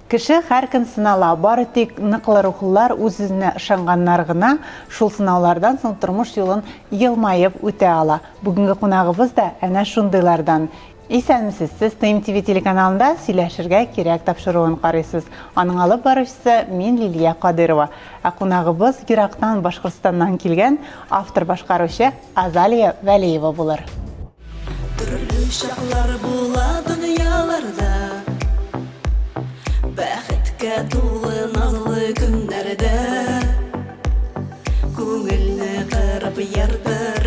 Кеше һәр көн сынала, бары тик ныклы рухлылар үз-үзенә ышанганнар гына шул сынаулардан соң тормыш юлын йылмаеп үтә ала. Бүгенге кунагыбыз да әнә шундыйлардан. Исәнмесез, сез ТМТВ телеканалында сөйләшергә кирәк тапшыруын карыйсыз. Аның алып баручысы мин Лилия Кадырова. Ә кунагыбыз ерактан Башкортстаннан килгән автор башкаручы Азалия Вәлиева булыр. Төрле чаклар була дөньяларда, бәхеткә тулы назлы көннәрдә, күңелне кырып ярдыр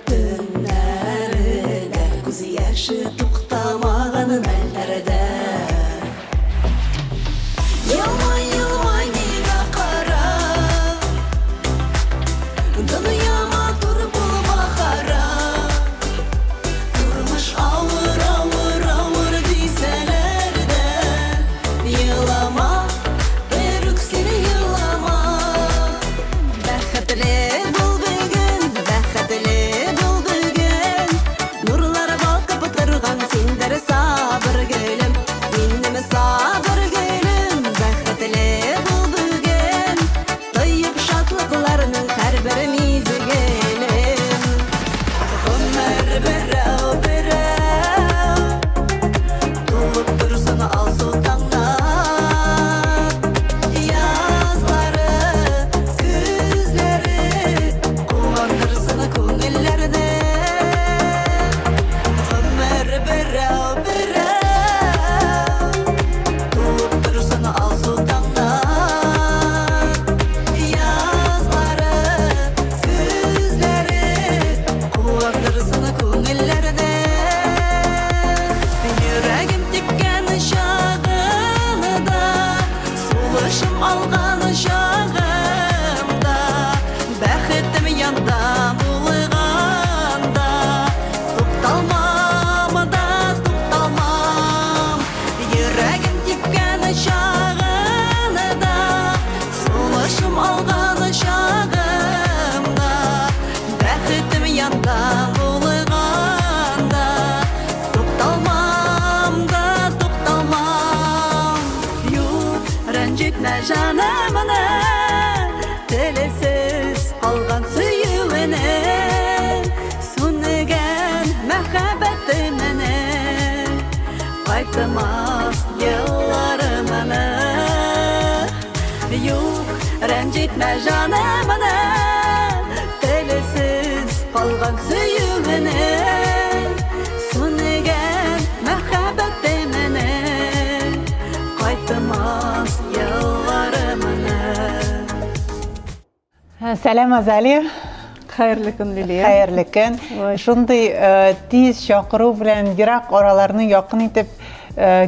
төннәрдә, күз яшы туктамаган мәлләрдә. Елмай, елмай миңа кара, дөньяма тур булма хара. Turmuş ağır ağır ağır diyseler de yılama, berük seni yılama. Bәхетле бул бүген, нурлар балкып торган синдер сабыр гөлем, минем сабыр гөлем. Бәхетле бул бүген, тоеп шатлыкларның һәрбер мизгелем. Гомер берәү тулып торсын алсу таңнар, язлары, күзләре куандырсын күңелләрне. Гомер берәү тулып торсын алсу таңнар, язлары, күзләре куандырсын күңелләрне. Йөрәгем типкән чагында, сулышым алган чагында, бәхетем янда булганда, тукталмам да тукталмам. Йөрәгем типкән чагында, сулышым алган чагында, бәхетем янда булганда, тукталмам да тукталмам. Юк, рәнҗетмә җанымны, телсез алган сөюенә, сүнегән мәхәббәтемне, кайтмас елларымны. Юк, рәнҗетмә җанымны, телсез калган сөюенә, сүнегән мәхәббәтемне, кайтмас елларымны. Сәлам, Азалия. Хәерле көн, Лилия. Хәерле көн. Шундый тиз чакыру белән ерак араларны якын итеп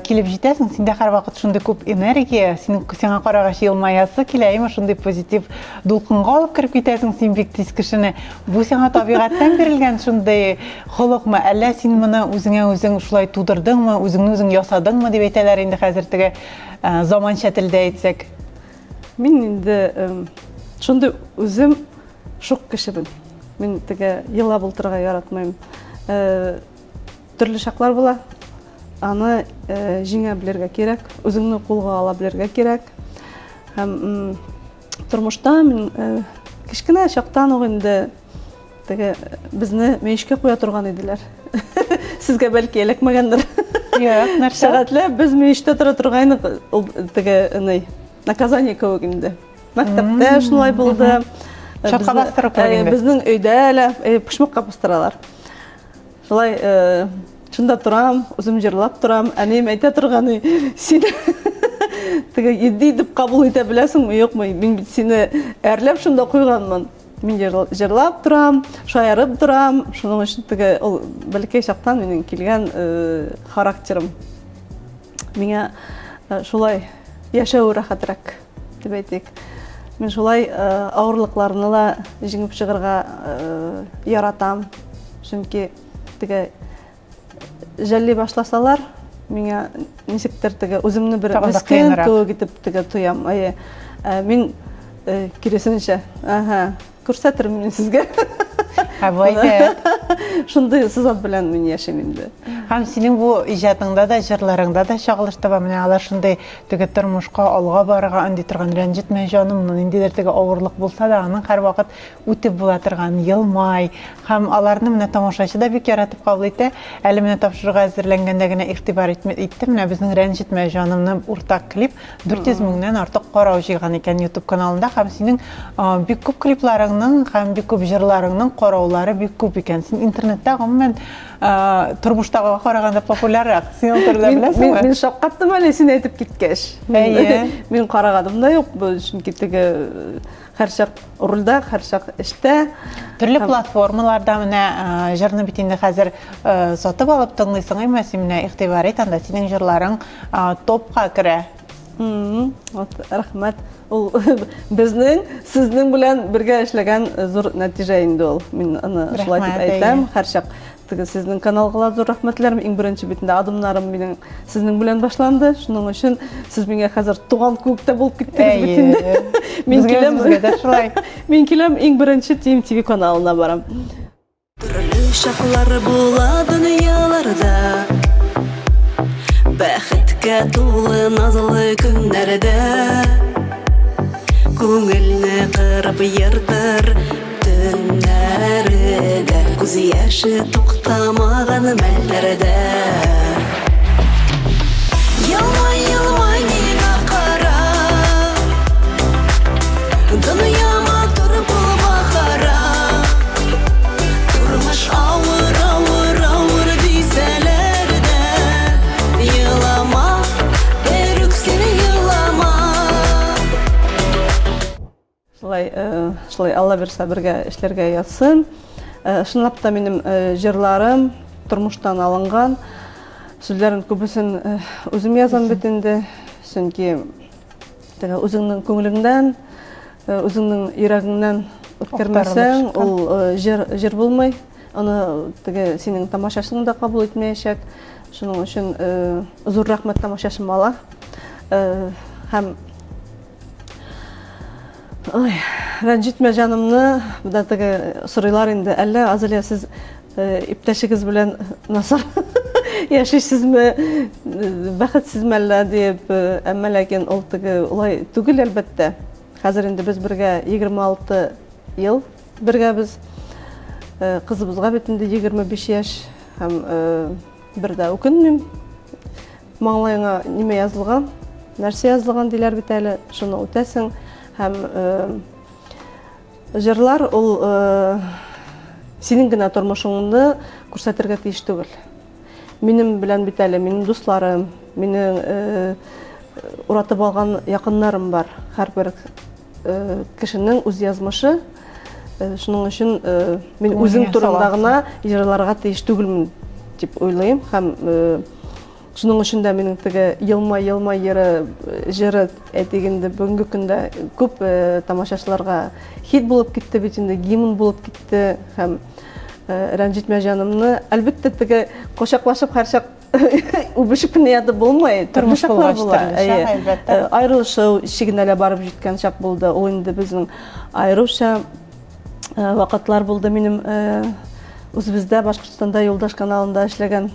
килеп җитәсең. Синдә һәрвакыт шундый күп энергия, сиңа карагач елмаясы килә, әйме шундый позитив дулкынга алып кереп китәсең син бик тиз кешене. Бу сиңа табигатьтән бирелгән шундый холыкмы, әллә син моны үзеңә үзең шулай тудырдыңмы, үзеңне үзең ясадыңмы дип әйтәләр инде хәзер теге заманча телдә әйтсәк. Мин инде шундый үзем шук кешебен. Мин теге елап ултырырга яратмыйм. Төрле чаклар була. Аны җиңә белергә кирәк, үзеңне кулга ала белергә кирәк. Һәм тормышта мин кичкенә чактан ук инде теге безне мөешкә куя торган иделәр. Сезгә бәлки эләкмәгәндер. Юк, нәрсә? Сәгатьләп без мөештә тора торгайны, теге наказание кебек инде. Мәктәптә шулай булды. Шапка бастырып куйган. Безнең өйдә әле пошмакка бастыралар. Шулай шунда торам, үзем җырлап торам, әнием әйтә торганы, син теге едди дип кабул итә беләсеңме, юкмы? Мин бит сине әрләп шунда куйганмын. Мин җырлап торам, шаярып торам. Шуның өчен теге ул бәлки чактан минең килгән характерым. Миңа шулай яшәү рәхәтрәк дип әйтик. Мин шулай авырлыкларны да җиңеп чыгарга яратам. Чөнки теге җәлли башласалар, миңа ничектер теге үземне бер мескен кебек итеп теге тоям. Мин киресенчә, күрсәтермен сезгә. Шундый сызат белән мин яшим инде. Һәм синең бу иҗатыңда да, җырларыңда да чагылышты ба, менә алар шундай теге тормышка алга барырга ынди торган, рәнҗетмә җаным, ниндидер теге авырлык булса да, аның һәрвакыт үтеп була торган, елмай. Һәм аларны менә тамашачы да бик яратып кабул итә. Әле менә тапшырырга әзерләнгәндә генә игътибар итте, менә безнең рәнҗетмә җанымны уртак клип 400 меңнән артык карау җыйган икән YouTube каналында, һәм синең бик күп клипларыңның һәм бик күп җырларыңның караулары бик күп икән. Син интернетта гомумән тормыштагыга караганда популяррак. Син турыда беләсеңме? Мин шаккаттым әле син әйтеп киткәч. Мин карагадым да юк, чөнки теге һәрчак рульда, һәрчак эштә. Төрле платформаларда менә җырны бит инде хәзер сатып алып тыңлыйсың, әмма син менә игътибар ит, анда синең җырларың топка керә. Рәхмәт. Ул безнең сезнең белән бергә эшләгән зур нәтиҗә инде ул. Мин аны шулай дип әйтәм. Һәрчак теге сезнең каналга зур рәхмәтләрем. Иң беренче битендә адымнарым минем сезнең белән башланды. Шуның өчен сез миңа хәзер туган күктә булып киттегез бит инде. Мин киләм да шулай. Мин киләм иң беренче TMTV каналына барам. Төрле шаклар була дөньяларда, бәхеткә тулы назлы көннәрдә, күңелне кырып йыртыр төннәрдә, күз яшы туктамаган мәлләрдә. Елмай, елмай миңа кара, дөньяма тур булма хара. Тормыш авыр, авыр, авыр дисәләр дә, елама, берүк син елама. Шулай Алла берсә бергә эшләргә ятсын. Шунлап та минем җырларым тормыштан алынган. Сүзләрен күбесен үзем язам бит инде. Чөнки теге үзеңнең күңелеңнән, үзеңнең йөрәгеңнән үткәрмәсәң, ул җыр булмый. Аны теге синең тамашачың да кабул итмәячәк. Шуның өчен зур рәхмәт тамашачыма. Һәм рәнҗетмә җанымны, буда теге сорыйлар инде, әллә Азалия сез иптәшегез белән насар яшисезме, бәхетсезме әллә дип, әмма ләкин ул теге улай түгел әлбәттә. Хәзер инде без бергә 26 ел бергә без, кызыбызга бит инде 25 яшь, һәм бер дә үкенмим. Маңлайыңа нимә язылган, нәрсә язылган диләр бит әле, шуны үтәсең. Һәм җырлар ул синең генә тормышыңны күрсәтергә тиеш түгел. Минем белән бит әле минем дусларым, минең уратып алган якыннарым бар. Һәрбер кешенең үз язмышы. Шуның өчен мин үзем турында гына җырларга тиеш түгелмен дип уйлыйм. Һәм шуның өчен дә минең теге елмай җыры әйтегендә бүгенге көндә күп тамашачыларга хит булып китте бит инде, гимн булып китте. Һәм рәнҗетмә җанымны әлбәттә теге кочаклашып һәрчак үбешеп кенә ятып булмый. Тормыш була. Аерылышу ишегенә дә барып җиткән чак булды. Ул инде безнең аеруча вакытлар булды. Минем үзебездә Башкортстанда Юлдаш каналында эшләгән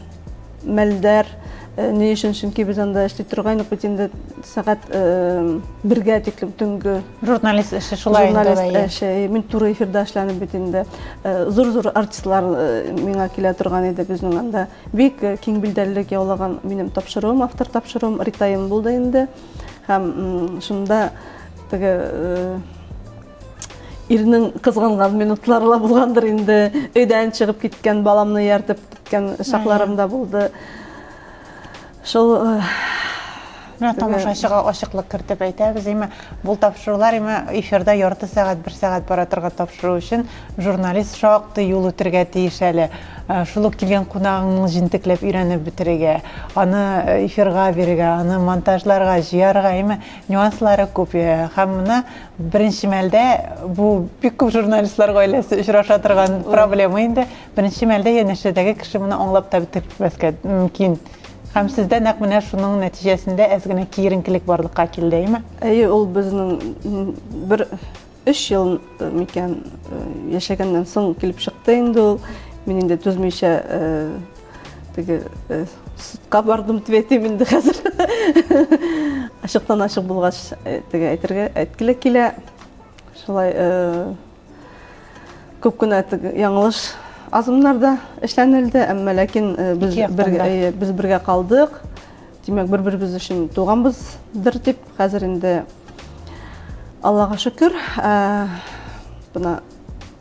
мәлдәр. Ни өчен? Чөнки без анда эшли торган бит инде сәгать 1гә тиклем төнге журналист эше шулай инде. Мин туры эфирда эшләнеп бит инде. Зур артистлар миңа килә торган иде безнең анда. Бик киң билдәлелек яулаган минем тапшыруым, автор тапшыруым Ритаем булды инде. Һәм шунда теге ирнең кызганган минутларла булгандыр инде. Өйдән чыгып киткән, баламны яртып киткән шакларым да булды. Шул тамашачыга ачыклык кертеп әйтәбез, бу тапшырулар эфирда ярты сәгать, 1 сәгать бара торган тапшыру өчен журналист шактый юл үтәргә тиеш әле. Шул ук килгән кунагыңны җинтекләп өйрәнеп бетерергә, аны эфирга бирергә, аны монтажларга, җыярга, нюанслары күп. Һәм моны беренче мәлдә бу бик күп журналистлар гаиләсе очраша торган проблема инде. Беренче мәлдә янәшәдәге кеше моны аңлап та бетермәскә мөмкин. Һәм сездә нәкъ менә шуның нәтиҗәсендә әз генә киеренкелек барлыкка килдеме? Ул безнең 3 ел микән яшәгәннән соң килеп чыкты инде ул. Мин инде түзмичә теге судка бардым дип әйтәм инде хәзер. Ашыктан ашык булгач, теге әйткеле килә. Шулай күп кенә яңлыш азымнарда эшләнелде, әмма ләкин без бергә калдык. Димәк, бер-беребез өчен туганбыздыр дип, хәзер инде Аллага шөкер, бuna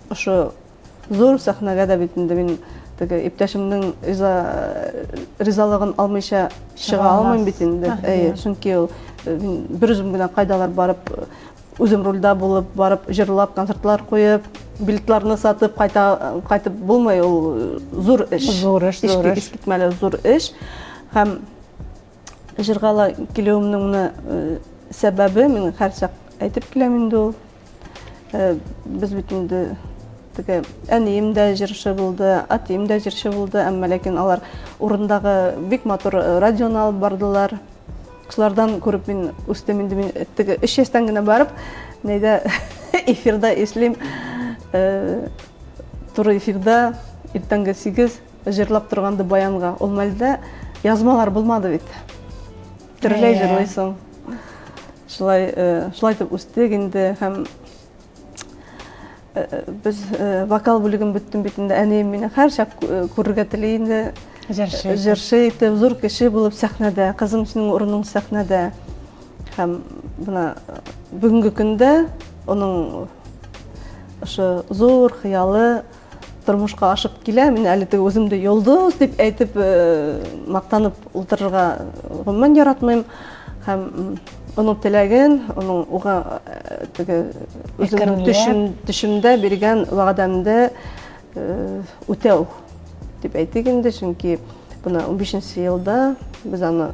ошо зур сәхнәгә дә бит инде мин теге иптәшемнең ризалыгын алмыйча чыга алмыйм бит инде. Чөнки ул бер үзем генә кайдалар барып, үзем рольдә булып, барып җырлап, концертлар куеп, билетларны сатып кайтып булмый, ул зур эш. Зур эш. Искитмәле зур эш. Һәм җырга килүемнең сәбәбе мин һәрчак әйтеп киләм инде ул. Без бит инде теге әнием дә җырчы булды, атием дә җырчы булды, әмма ләкин алар урындагы бик матур радионы алып бардылар. Шулардан күреп мин үстем инде, мин теге 3 яшьтән генә барып, нәйдә эфирда эшлим. Туры эфирда иртәнге 8 җырлап торганды баянга. Ул мәлдә язмалар булмады бит. Төрле җырлыйсың. Шулай итеп үстек инде һәм без вокал бүлеген бөттем бит инде. Әнием мине һәрчак күрергә тели инде. Җырчы итеп, зур кеше булып сәхнәдә, кызым синең урының сәхнәдә. Һәм бuna бүгенге көндә оның ошо зур хыялы тормышка ашып килә. Мин әле теге үземде йолдыз дип әйтеп мактанып ултырырга гомумән яратмыйм. Һәм onun теләген, onun уга теге үземнең төшемдә биргән вәгъдәмдә үтәү дип әйтик инде, чөнки буны 15нче елда без аны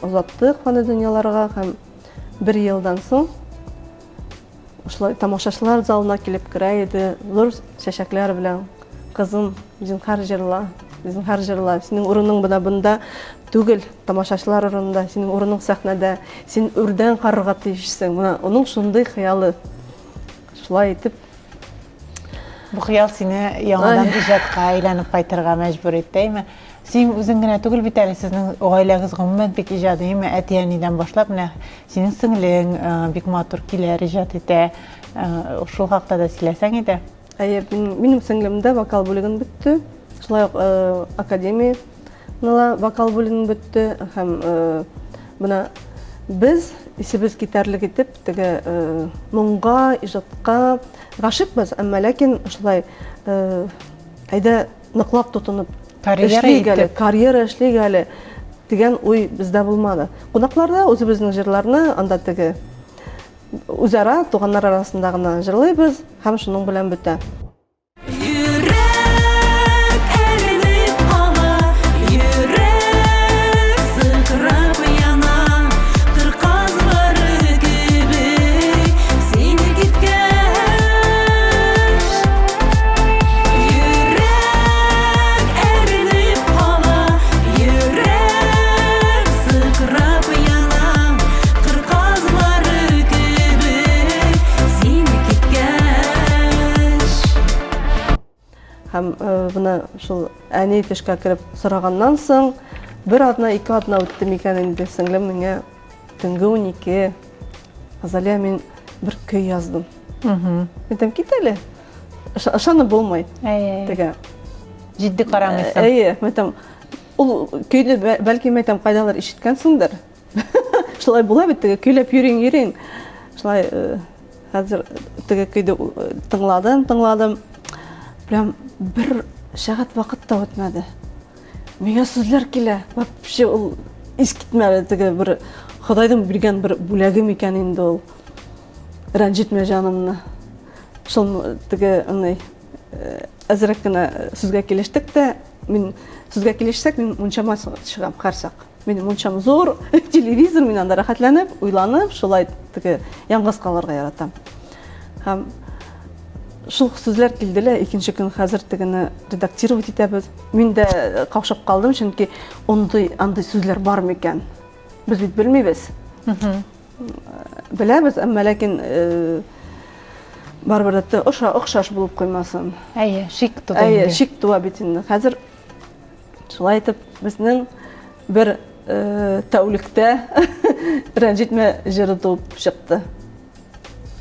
озаттык фаны дөньяларга һәм 1 елдан соң ошолай тамашачылар залына килеп керә иде, зур чәчәкләр белән кызым, зинһар җырла, синең урының бunda түгел, тамашачылар урынында, синең урының сәхнәдә, син үрдән карарга тиешсең. Буна оның шундый хыялы. Шулай итеп, бу хыял сине яңадан иҗатка әйләнеп кайтырга мәҗбүр итәме? Син үзең генә түгел бит әле, сезнең гаиләгез гомумән бик иҗадыймы? Әти-әнидән башлап, менә синең сеңлең бик матур киләр иҗат итә. Шул хакта да сөйләсәң иде. Минем сеңлемдә вокал бүлеген бетте. Шулай академияда вокал бүлеген бетте. Һәм буна без исебез китәрлек итеп, теге моңга, иҗатка гашыйкбыз, әмма ләкин шулай әйдә ныклап тотынып карьера эшлик әле дигән уй бездә булмады. Кунакларда үзебезнең җырларны анда теге үзара туганнар арасында гына җырлыйбыз һәм шуның белән бетә. Һәм буны шул әни төшкә кереп сораганнан соң бер адна, 2 адна үтте микән инде, сеңлем миңа төнге 12 Азалия, мин бер көй яздым. Әйтәм, кит әле. Ышанып булмай. Теге Җитди карамыйсың. Әйтәм, ул көйне бәлки әйтәм кайдалар ишеткәнсеңдер. Шулай була бит, теге көйләп йөрин. Шулай хәзер теге көйде тыңладым. Прям бер шагат вакыт та үтмәде. Миңа сүзләр килә. Вообще ул искитмәде, теге бер Худайдың биргән бер бүләге икән инде ул. Рәнҗитмә җанымны. Шул теге аны әзрәк кенә сүзгә килештек тә, мин сүзгә килешсәк, мин мунчама чыгам һәрсак. Минем мунчам зур, телевизор, мин анда рәхәтләнеп, уйланып, шулай теге яңгыз калырга яратам. Һәм шул сүзләр килделәр, икенче көн хәзер тегене редактировать итәбез. Мин дә каушап калдым, чөнки андый сүзләр бар микән? Без бит белмибез. Беләбез, әмма ләкин барыбер дә охшаш булып куймасын. Шик туа. Шик туа бит инде. Хәзер шулай итеп безнең бер тәүлектә рәнҗитмә җыры туып чыкты.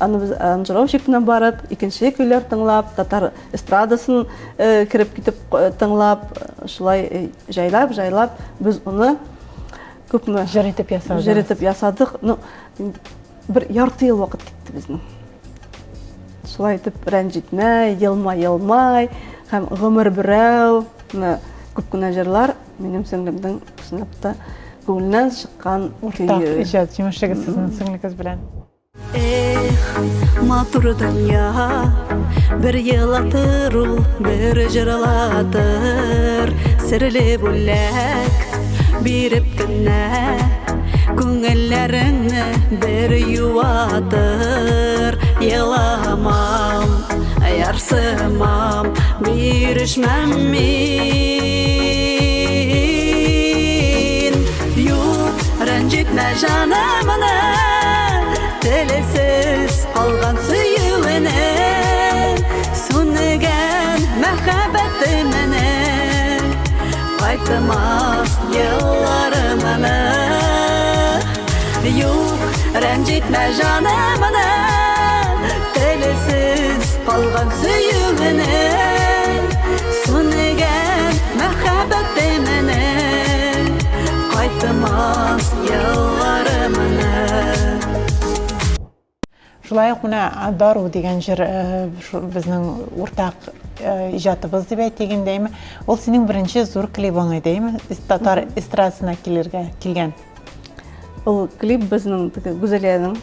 Аны без аранжировщикны барып, икенче көйләр тыңлап, татар эстрадасын кирип китеп тыңлап, шулай җайлап без аны күпме Җыр итеп ясадыгыз. җыр итеп ясадык. Ну, бер ярты ел вакыт китте безнең. Шулай итеп рәнҗитмәй, елмай, һәм гомер берәү, күп кенә җырлар минем сеңлемнең сынапта күңеленнән чыккан Уртак көе. иҗат җимешлеге сезнең сеңлегез белән. Матур дөнья, бер елатыр ул, бер җырлатыр. Серле бүләк биреп кенә, күңелләреңне бер юатыр. Еламам, ярсымам, бирешмәм мин. Юк, рәнҗетмә җанымны, телесез калган сөюенә, сүнегән мәхәббәтемне, кайтмас елларымны. Юк, рәнҗетмә җанымны, телесез калган сөюенә, сүнегән мәхәббәтемне, кайтмас елларымны. Шулай ук менә Дару дигән җыр безнең уртак иҗатыбыз дип әйтгәндәйме, ул синең беренче зур клибың идеме? Татар эстрадасына килгән. Ул клип безнең Гүзәлиянең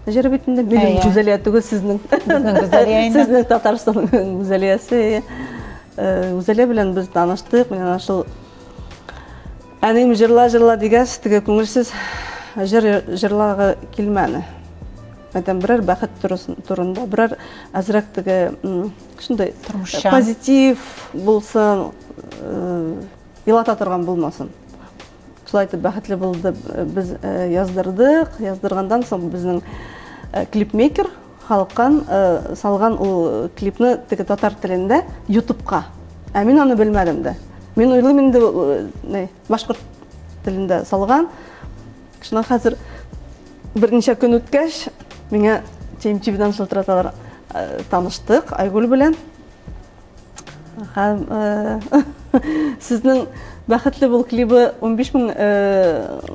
җыры бит инде. Минем Гүзәлия түгел, сезнең. Безнең Гүзәлия инде. Сезнең Татарстанның Гүзәлиясе. Гүзәлия белән без таныштык. Менә ашыл әнем җырла дигәс, теге күңелсез җырларга килмәне. Мәдәм берәр бәхет турында, берәр азрак теге шундай позитив булсын, елата торган булмасын. Шулай итеп бәхетле булды, без яздырдык. Яздыргандан соң безнең клипмейкер халыккан салган ул клипны теге татар телендә YouTube'ка. Ә мин аны белмәдем дә. Мин уйлыйм инде башкорт телендә салган. Шуңа хәзер берничә көн үткәч миңа TMTV-дан шылтыраталар, таныштык Айгөл белән. Һәм сезнең бәхетле бул клибы 15,000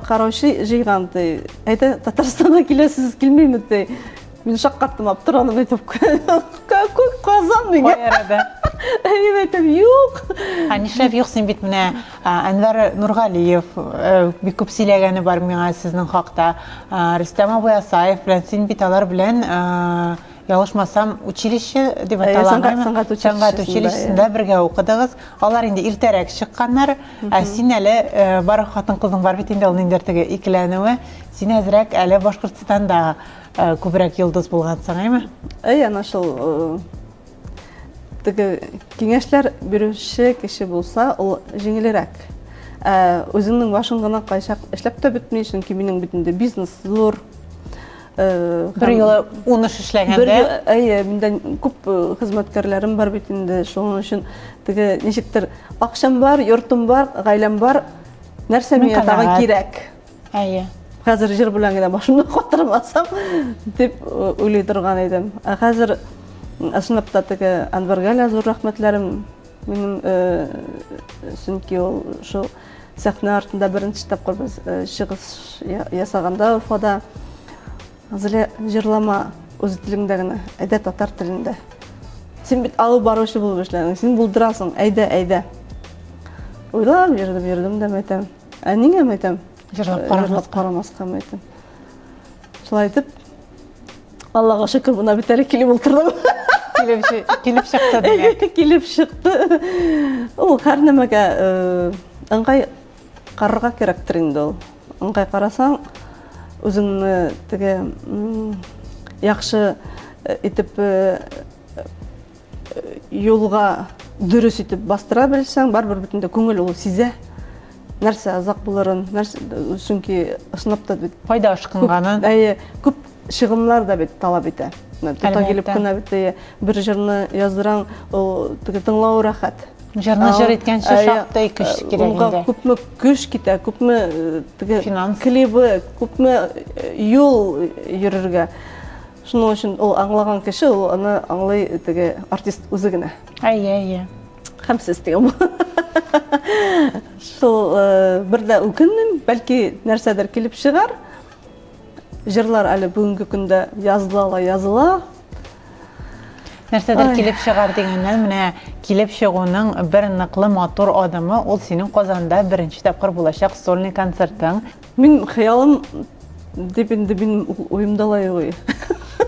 караучы җыйган. Әйтә, Татарстанга киләсез, килмәйме ди. Мин шаккаттым, аптыраным, әйтеп, күк казан миңа. Мин әйтәм, юк. Нишләп юк, син бит менә Әнвәр Нургалиев бик күп сөйләгәне бар миңа сезнең хакта. Рөстәм Абуясаев белән син бит алар белән ялышмасам училище дип аталган сәнгать училищесендә бергә укыдыгыз. Алар инде иртәрәк чыкканнар. Син әле бар хатын-кызың бар бит инде, ул ниндер теге икеләнүе. Син әзрәк әле Башкортстанда күбрәк йолдыз булгансың, әйме? Ана шул теге киңәшләр бирүче кеше булса, ул җиңелрәк. Үзеңнең башың гына кайчак эшләп тә бетми, чөнки минең битендә бизнес зур. Бер юлы 10 эш эшләгәндә, миндә күп хезмәткәрләрем бар бит инде. Шуның өчен теге ничектер акчам бар, йортым бар, гаиләм бар. Нәрсә миңа тагы кирәк? Хәзер җыр белән генә башымны катырмасам дип уйлый торган идем. Хәзер ысынлап та теге Әнвәргә зур рәхмәтләрем. Минем чөнки ул шул сәхнә артында беренче тапкыр без чыгыш ясаганда Уфада Азле җырлама үз телеңдә генә, әйдә татар телендә. Син бит алып баручы булып эшләдең, син булдырасың, әйдә. Уйлап йөрдем дә әйтәм. Нигә әйтәм? Җырлап карамаска әйтәм. Шулай итеп, Аллага шөкер, буна бит әле килеп утырдым. Килеп чыкты дигән. Килеп чыкты. Ул һәр нәмәгә ыңгай карарга кирәктер инде ул. Ыңгай карасаң, үзеңне теге яхшы итеп юлга дөрес итеп бастыра белсәң, барбер битендә күңел ул сизә. Нәрсә азак булырын, нәрсә чөнки ысынлап та бит Файда ашкынганын. Күп чыгымнар да бит талап итә. Тота килеп кенә бит бер җырны яздырам, ул теге тыңлау рәхәт. Җырны җыр иткәнче шактый көч кирәк Онга инде. күпме көч китә, күпме теге Финанс. клибы, күпме юл йөрергә. Шуның өчен ул аңлаган кеше, ул аны аңлый теге артист үзе генә. Әйе. Һәм сез дигән. Шул бердә үкенмим, бәлки нәрсәдер килеп чыгар. Җырлар әле бүгенге көндә языла. Нәрсәдер килеп чыгар дигәннән, менә килеп чыгуның бер ныклы матур адымы ул синең Казанда беренче тапкыр булачак сольный концертың. Мин хыялым дип инде мин уемда ла юк.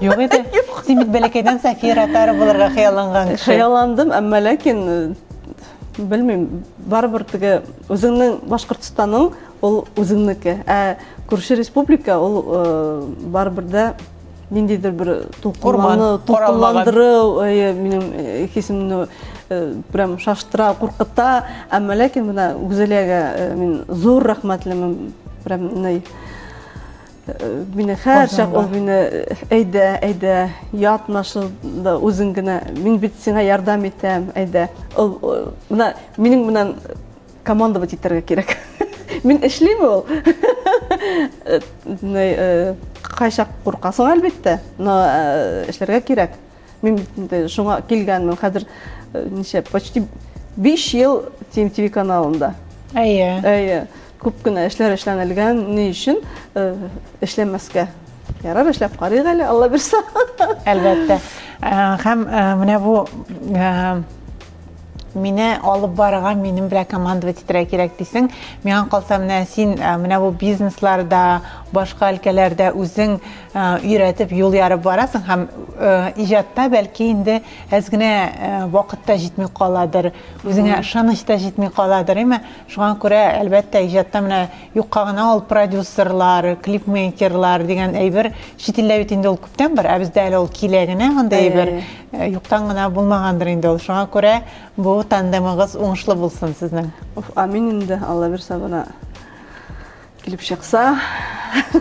Юк иде. Син бит бәләкәйдән Сафия Тары булырга хыялланган кеше. Хыялландым, әмма ләкин белмим, барыбер теге үзеңнең Башкортстаның ул үзеңнеке. Күрше республика ул барыбер дә ниндидер бер тулкынландыру, минем хисемне прям шаштыра, куркыта, әмма ләкин менә Гүзәлиягә мин зур рәхмәтлемен, прям мине һәр чак ул мине әйдә, ятма шулда үзең генә, мин бит сиңа ярдәм итәм, әйдә. Ул менә минең белән командовать итәргә кирәк. Мин эшлим ул. Кайчак куркасың әлбәттә, но эшләргә кирәк. Мин шуңа килгәнмен, хәзер ничә, почти 5 ел TMTV каналында. Әйе. Күп кенә эшләр эшләнелгән, ни өчен эшләмәскә. Ярар, эшләп карыйк әле, Алла бирсә. Әлбәттә. Һәм менә бу мине алып барган, минем белән командовать итәргә кирәк дисең, миңа калса менә син менә бу бизнесларда, башка өлкәләрдә үзең өйрәтеп юл ярып барасың һәм иҗатта бәлки инде әз генә вакытта җитми каладыр, үзеңә ышаныч та җитми каладыр, әйме? Шуңа күрә әлбәттә иҗатта менә юкка гына ул продюсерлар, клипмейкерлар дигән әйбер чит илдә бит инде ул күптән бар, ә бездә әле ул килә генә андый әйбер юктан гына булмагандыр инде ул. Шуңа күрә бу тандемыгыз уңышлы булсын сезнең. Амин инде, Алла бирсә бuna килеп чыкса.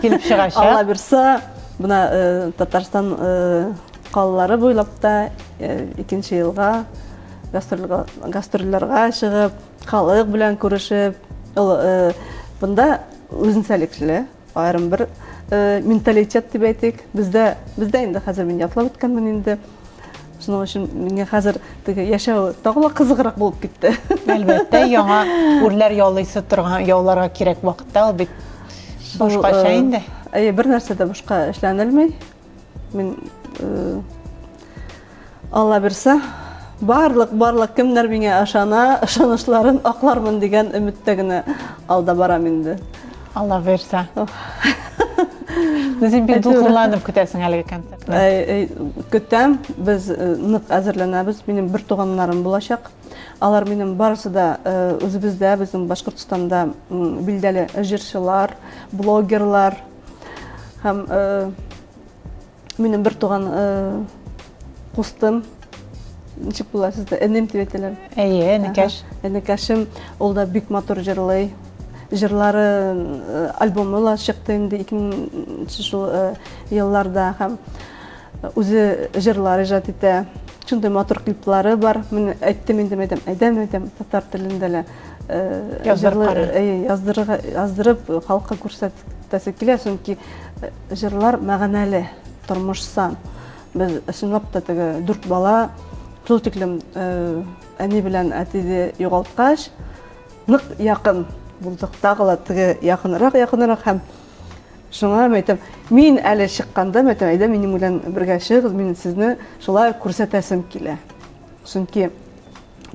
Килеп чыгачак. Алла бирсә, бuna Татарстан калалары буйлап та 2нче елга гастрольләргә чыгып, халык белән күрешеп, бunda үзенчәлекле аерым бер менталитет дип әйтик. Бездә инде хәзер мин ятлап үткәнмен инде. Шуның өчен миңа хәзер теге яшәү тагыла кызыграк булып китте. Әлбәттә, яңа үрләр ялыйсы торган яуларга кирәк вакытта ул бит башкача инде. Бер нәрсә дә башка эшләнелми. Мин Алла бирсә, барлык кемнәр миңа ышанышларын аклармын дигән өметтә генә алда барам инде. Алла бирсә. Син бит дулкынланып көтәсең әлеге концертны. Көтәм, без нык әзерләнәбез. Минем бер туганнарым булачак. Алар минем барысы да үзебездә, безнең Башкортстанда билдәле җырчылар, блогерлар һәм минем бер туган кустым, ничек була сездә, энем дип әйтәләр. Әйе, Нәкәш. Нәкәшем, ул да бик матур җырлый. Җырлары альбомы ла чыкты инде 2000 елларда һәм үзе җырлар иҗат итә. Шундай матур клиплары бар. Мин әйтәм татар телендә лә яздырып халыкка күрсәтәсе килә, чөнки җырлар мәгънәле, тормышсан. Без чынлап та теге 4 бала шул тиклем әни белән әтине югалткач, нык якын булдык, тагыла теге якынрак һәм шуңа әйтәм, мин әле чыкканда әйтәм, минем белән бергә чыгыз, мин сезне шулай күрсәтәсем килә. Чөнки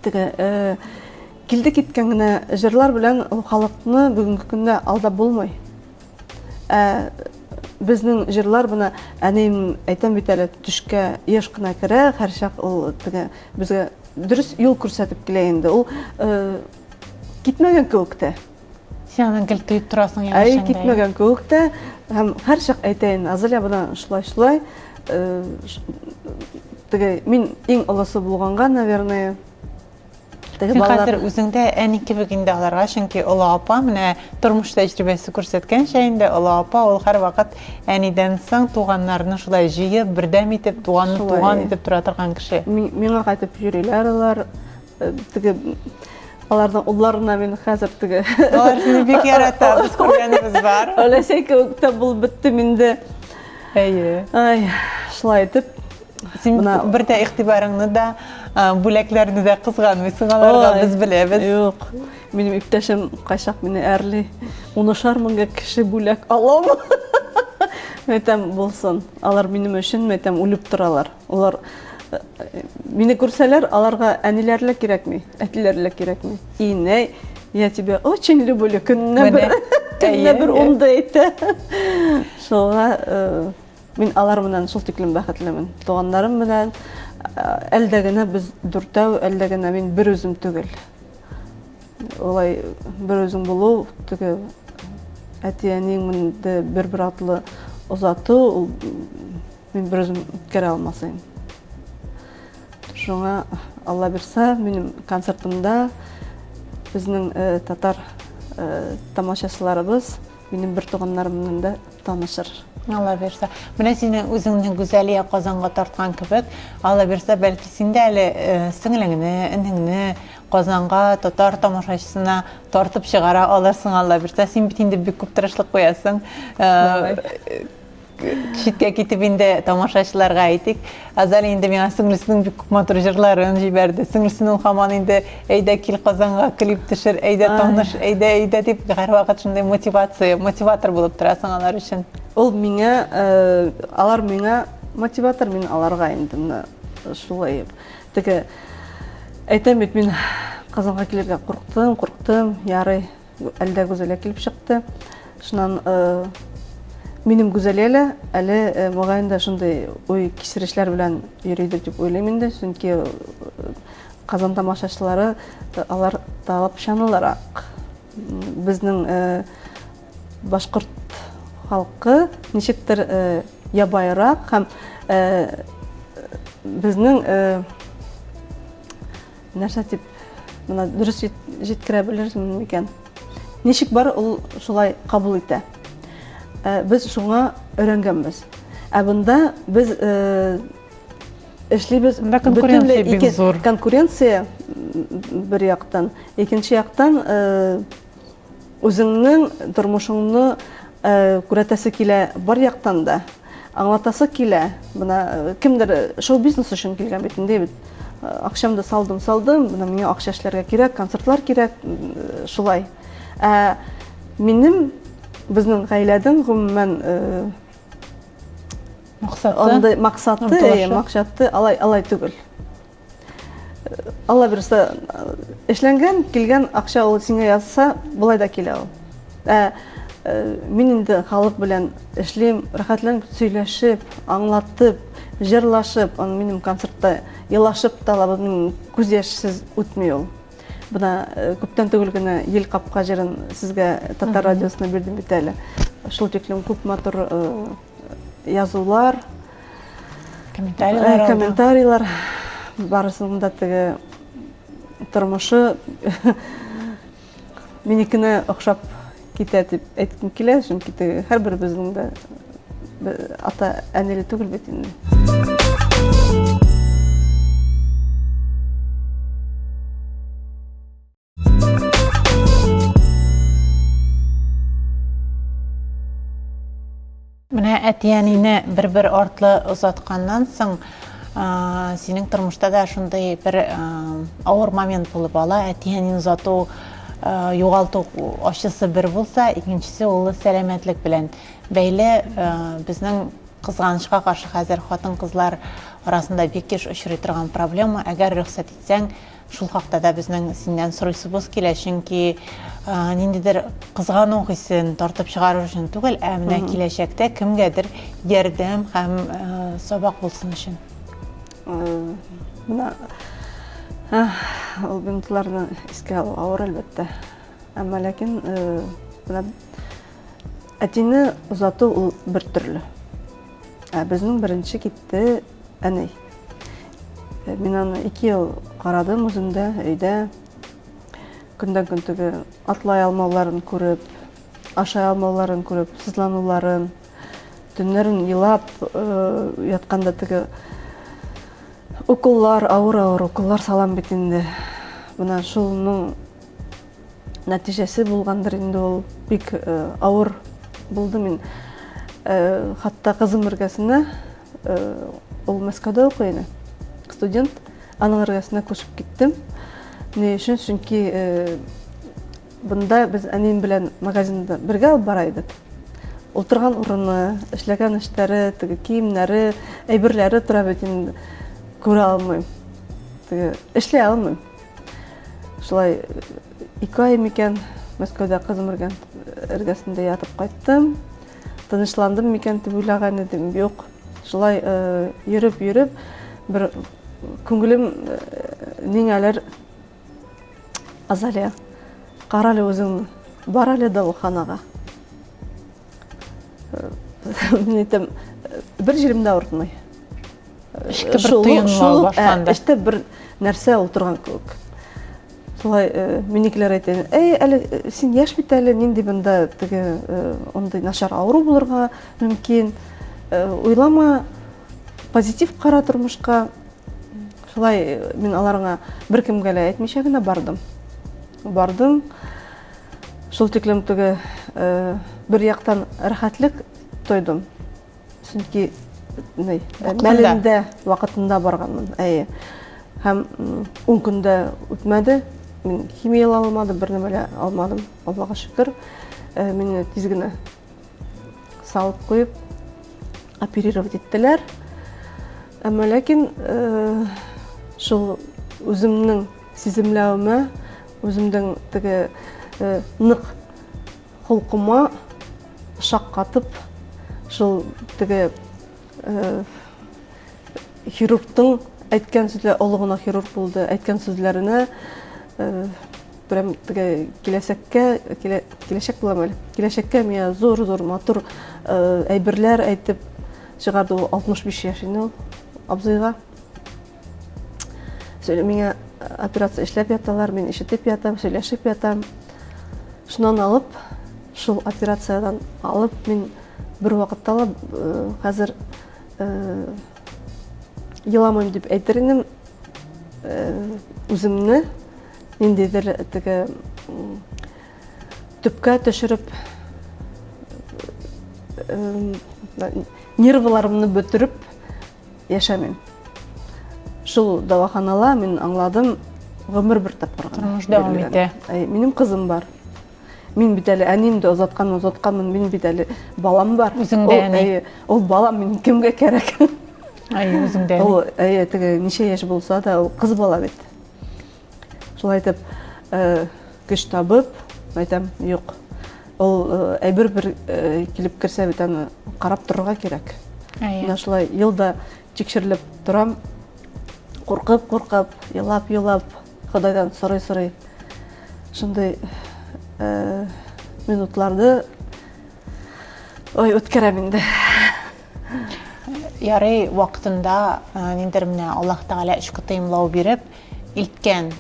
теге килде киткән генә җырлар белән халыкны бүгенге көндә алдап булмый. Безнең җырлар бuna әнем әйтәм бит әле төшкә еш кына керә, һәр чак ул теге безгә дөрес юл күрсәтеп килә инде. Ул китмәгән кебек тә. Син аның гел тойып торасың яшәгәндә. Китмәгән кебек тә, һәм һәр чак әйтәйин, Азалия бuna шулай. Теге мин иң олысы булганга, наверное, теге балалар. Хәзер үзеңдә әни кебек инде аларга, чөнки олы апа менә тормыш тәҗрибәсе күрсәткәнчә инде олы апа ул һәр вакыт әнидән соң туганнарны шулай җыеп, бердәм итеп, туган итеп тора торган кеше. Миңа кайтып йөриләр алар. теге аларның улларына мен хәзер теге Алар сине бик ярата, без күргәнебез бар. өләсәй кебек булып бетте миндә. Әйе. Ай, шулай итеп. Син бер дә игътибарыңны да, бүләкләрне дә кызганмыйсың аларга, без беләбез. Юк. Минем иптәшем кайчак мине әрли. 10 меңгә кеше бүләк алам. Мәйтәм булсын. Алар минем өчен мәйтәм үлеп торалар. Алар мине күрсәләр, аларга әниләр кирәкми, әтиләр кирәкми. Инәй, я тебя очень люблю. Көннә бер унда әйтә. Шуңа мин алар белән шул тиклем бәхетлемен. Туганнарым белән әлдә генә без дүртәү, әлдә генә мин бер үзем түгел. Олай бер үзем булу, теге әтиәнең миндә бер атлы озату, мин бер үзем үткәрә алмасам. Шуңа Алла бирсә, минем концертымда безнең татар тамашачыларыбыз минем бер туганнарым белән дә танышыр. Алла бирсә. Менә сине үзеңнең гүзәлия Казанга тарткан кебек, Алла бирсә, бәлки син дә әле сеңлеңне, энеңне Казанга татар тамашачысына тартып чыгара алырсың, Алла бирсә. Син бит инде бик күп тырышлык куясың. Читкә китеп инде тамашачыларга әйтик. Азал инде миңа сеңлесенең бик күп матур җырларын җибәрде. Сеңлесенең һаман инде әйдә кил Казанга клип төшер, әйдә таныш, әйдә дип һәрвакыт шундый мотиватор булып торасың алар өчен. Ул миңа, алар миңа мотиватор, мин аларга инде шулай. Теге әйтәм бит, мин Казанга килергә курыктым, ярый, әлдә гүзәлия килеп чыкты. Шуннан минем гүзәлия әле мөгаенда шундый ой кисерешләр белән йөридер дип уйлыйм инде, чөнки Казан тамашачылары алар талапчанлырак. Безнең башкорт халкы ничектер ябайрак һәм безнең нәрсә дип моны дөрес җиткерә белермен микән? Ничек бар ул шулай кабул итә. Без шуңа өйрәнгәнбез. Бunda biz эшлибез, конкуренция бик зур. Конкуренция бер яктан, икенче яктан үзеңнең тормышыңны күрәтәсе килә бар яктан да, аңлатасы килә. Бuna кемдер шоу-бизнес өчен килгән бит инде бит. Акчамды салдым, бuna миңа акча эшләргә кирәк, концертлар кирәк, шулай. Минем безнең гаиләдән гомумән максаты алай түгел. Алла бирсә, эшләнгән, килгән акча ул сиңа язса, булай да килә ул. Мин инде халык белән эшлим, рәхәтләнеп сөйләшеп, аңлатып, җырлашып, аны минем концертта елашып талабым күз яшьсез үтми ул. Бuna күптән түгел генә ел капка җырын сезгә Татар радиосына бирдем бит әле. Шул тиклем күп матур язулар, комментарийлар барысында теге тормышы минекенә охшап китә дип әйткем килә, чөнки һәрбер безнең дә ата әниле түгел бит инде. Менә әтиәнине бер артлы озатканнан соң, синең тормышта да шундый бер авыр момент булып ала. Әтиәнин озату, югалту ачысы бер булса, икенчесе ул сәламәтлек белән бәйле. Безнең кызганычка каршы хәзер хатын-кызлар арасында бик еш очрый торган проблема. Әгәр рөхсәт итсәң, шул хакта да безнең синнән сорыйсыбыз килә, чөнки ниндидер кызгану хиссен тартып чыгарыр өчен түгел, менә киләчәктә кемгәдер ярдәм һәм сабак булсын өчен. Менә ул бинтларны искә алу авыр әлбәттә. Әмма ләкин менә әтине озату ул бер төрле. Безнең беренче китте әни. Мин аны 2 ел карадым үземдә, өйдә. Көндән-көн теге атлай алмауларын күреп, ашай алмауларын күреп, сызлануларын, төннәрен елап ятканда теге уколлар, авыр уколлар салам бит инде. Бына шулның нәтижесі булгандыр инде, ул бик авыр булды. Мен хатта кызым эргәсенә, ул Мәскәүдә укый иде, студент, аның эргәсенә күчеп киттем. Ни өчен? Чөнки бында без әнем белән магазинда бергә алып бара идек. Утырган урыны, эшләгән эшләре, теге киемнәре, әйберләре тора бит инде, күрә алмыйм. Теге эшләй алмыйм. Шулай 2 ай микән Мәскәүдә кызым эргәсендә ятып кайттым. Тынычландым микән дип уйлаган идем, юк. Шулай йөреп бер күңелем ниңәлер Азалия, каралы үзең, бар әле дәваханага. Мен әйтәм, бер җиремдә авыртмый. Эшкә бер тыйынмау башланды. Эштә бер нәрсә утырган кебек. Шулай минекеләр әйтә, әле син яшь бит әле, нинди бында теге ондай начар авыру булырга мөмкин. Уйлама, позитив кара тормышка. Шулай мин аларга беркемгә лә әйтмичә генә бардым. Шул тиклем теге бер яктан рәхәтлек тойдым. Чөнки мәлендә, вакытында барганмын. Һәм 10 көндә үтмәде. Мин химия алмадым, бер нәмә лә алмадым, Аллага шөкер. Мине тиз генә салып куеп оперировать иттеләр. Әмма ләкин шул үземнең сиземләвемә, үземнең теге нык холкыма шаккатып, шул теге хирургтың әйткән сүзләре, олыгына хирург булды, әйткән сүзләренә прям теге киләчәк буламы? Киләчәккә миңа зур матур әйберләр әйтеп чыгарды. 65 яшь инде ул абзыйга. Миңа операция эшләп яталар, мин ишетеп ятам, сөйләшеп ятам. Шуннан алып, шул операциядан алып, мин бер вакытта ла хәзер еламыйм дип әйтер идем. Үземне ниндидер теге төпкә төшереп, нервларымны бөтереп яшәмим. Шул дәваханала мин аңладым, гомер бер тапкыр Тормыш дәвам итә. Минем кызым бар. Мин бит әле әниемде озатканмын, мин бит әле балам бар. Үзеңдә әни. Ул балам минем кемгә кирәк? Үзеңдә әни. Ул теге ничә яшь булса да, ул кыз бала бит. Шулай итеп, көч табып, әйтәм, юк. Ул әйбер бер килеп керсә бит, аны карап торырга кирәк. Менә шулай елда тикшерелеп торам, куркып, елап, Худайдан сорый. Шундай минутларды үткәрәм инде. Ярый вакытында ниндер менә Аллаһ Тәгалә эшкә тыйымлау биреп илткән.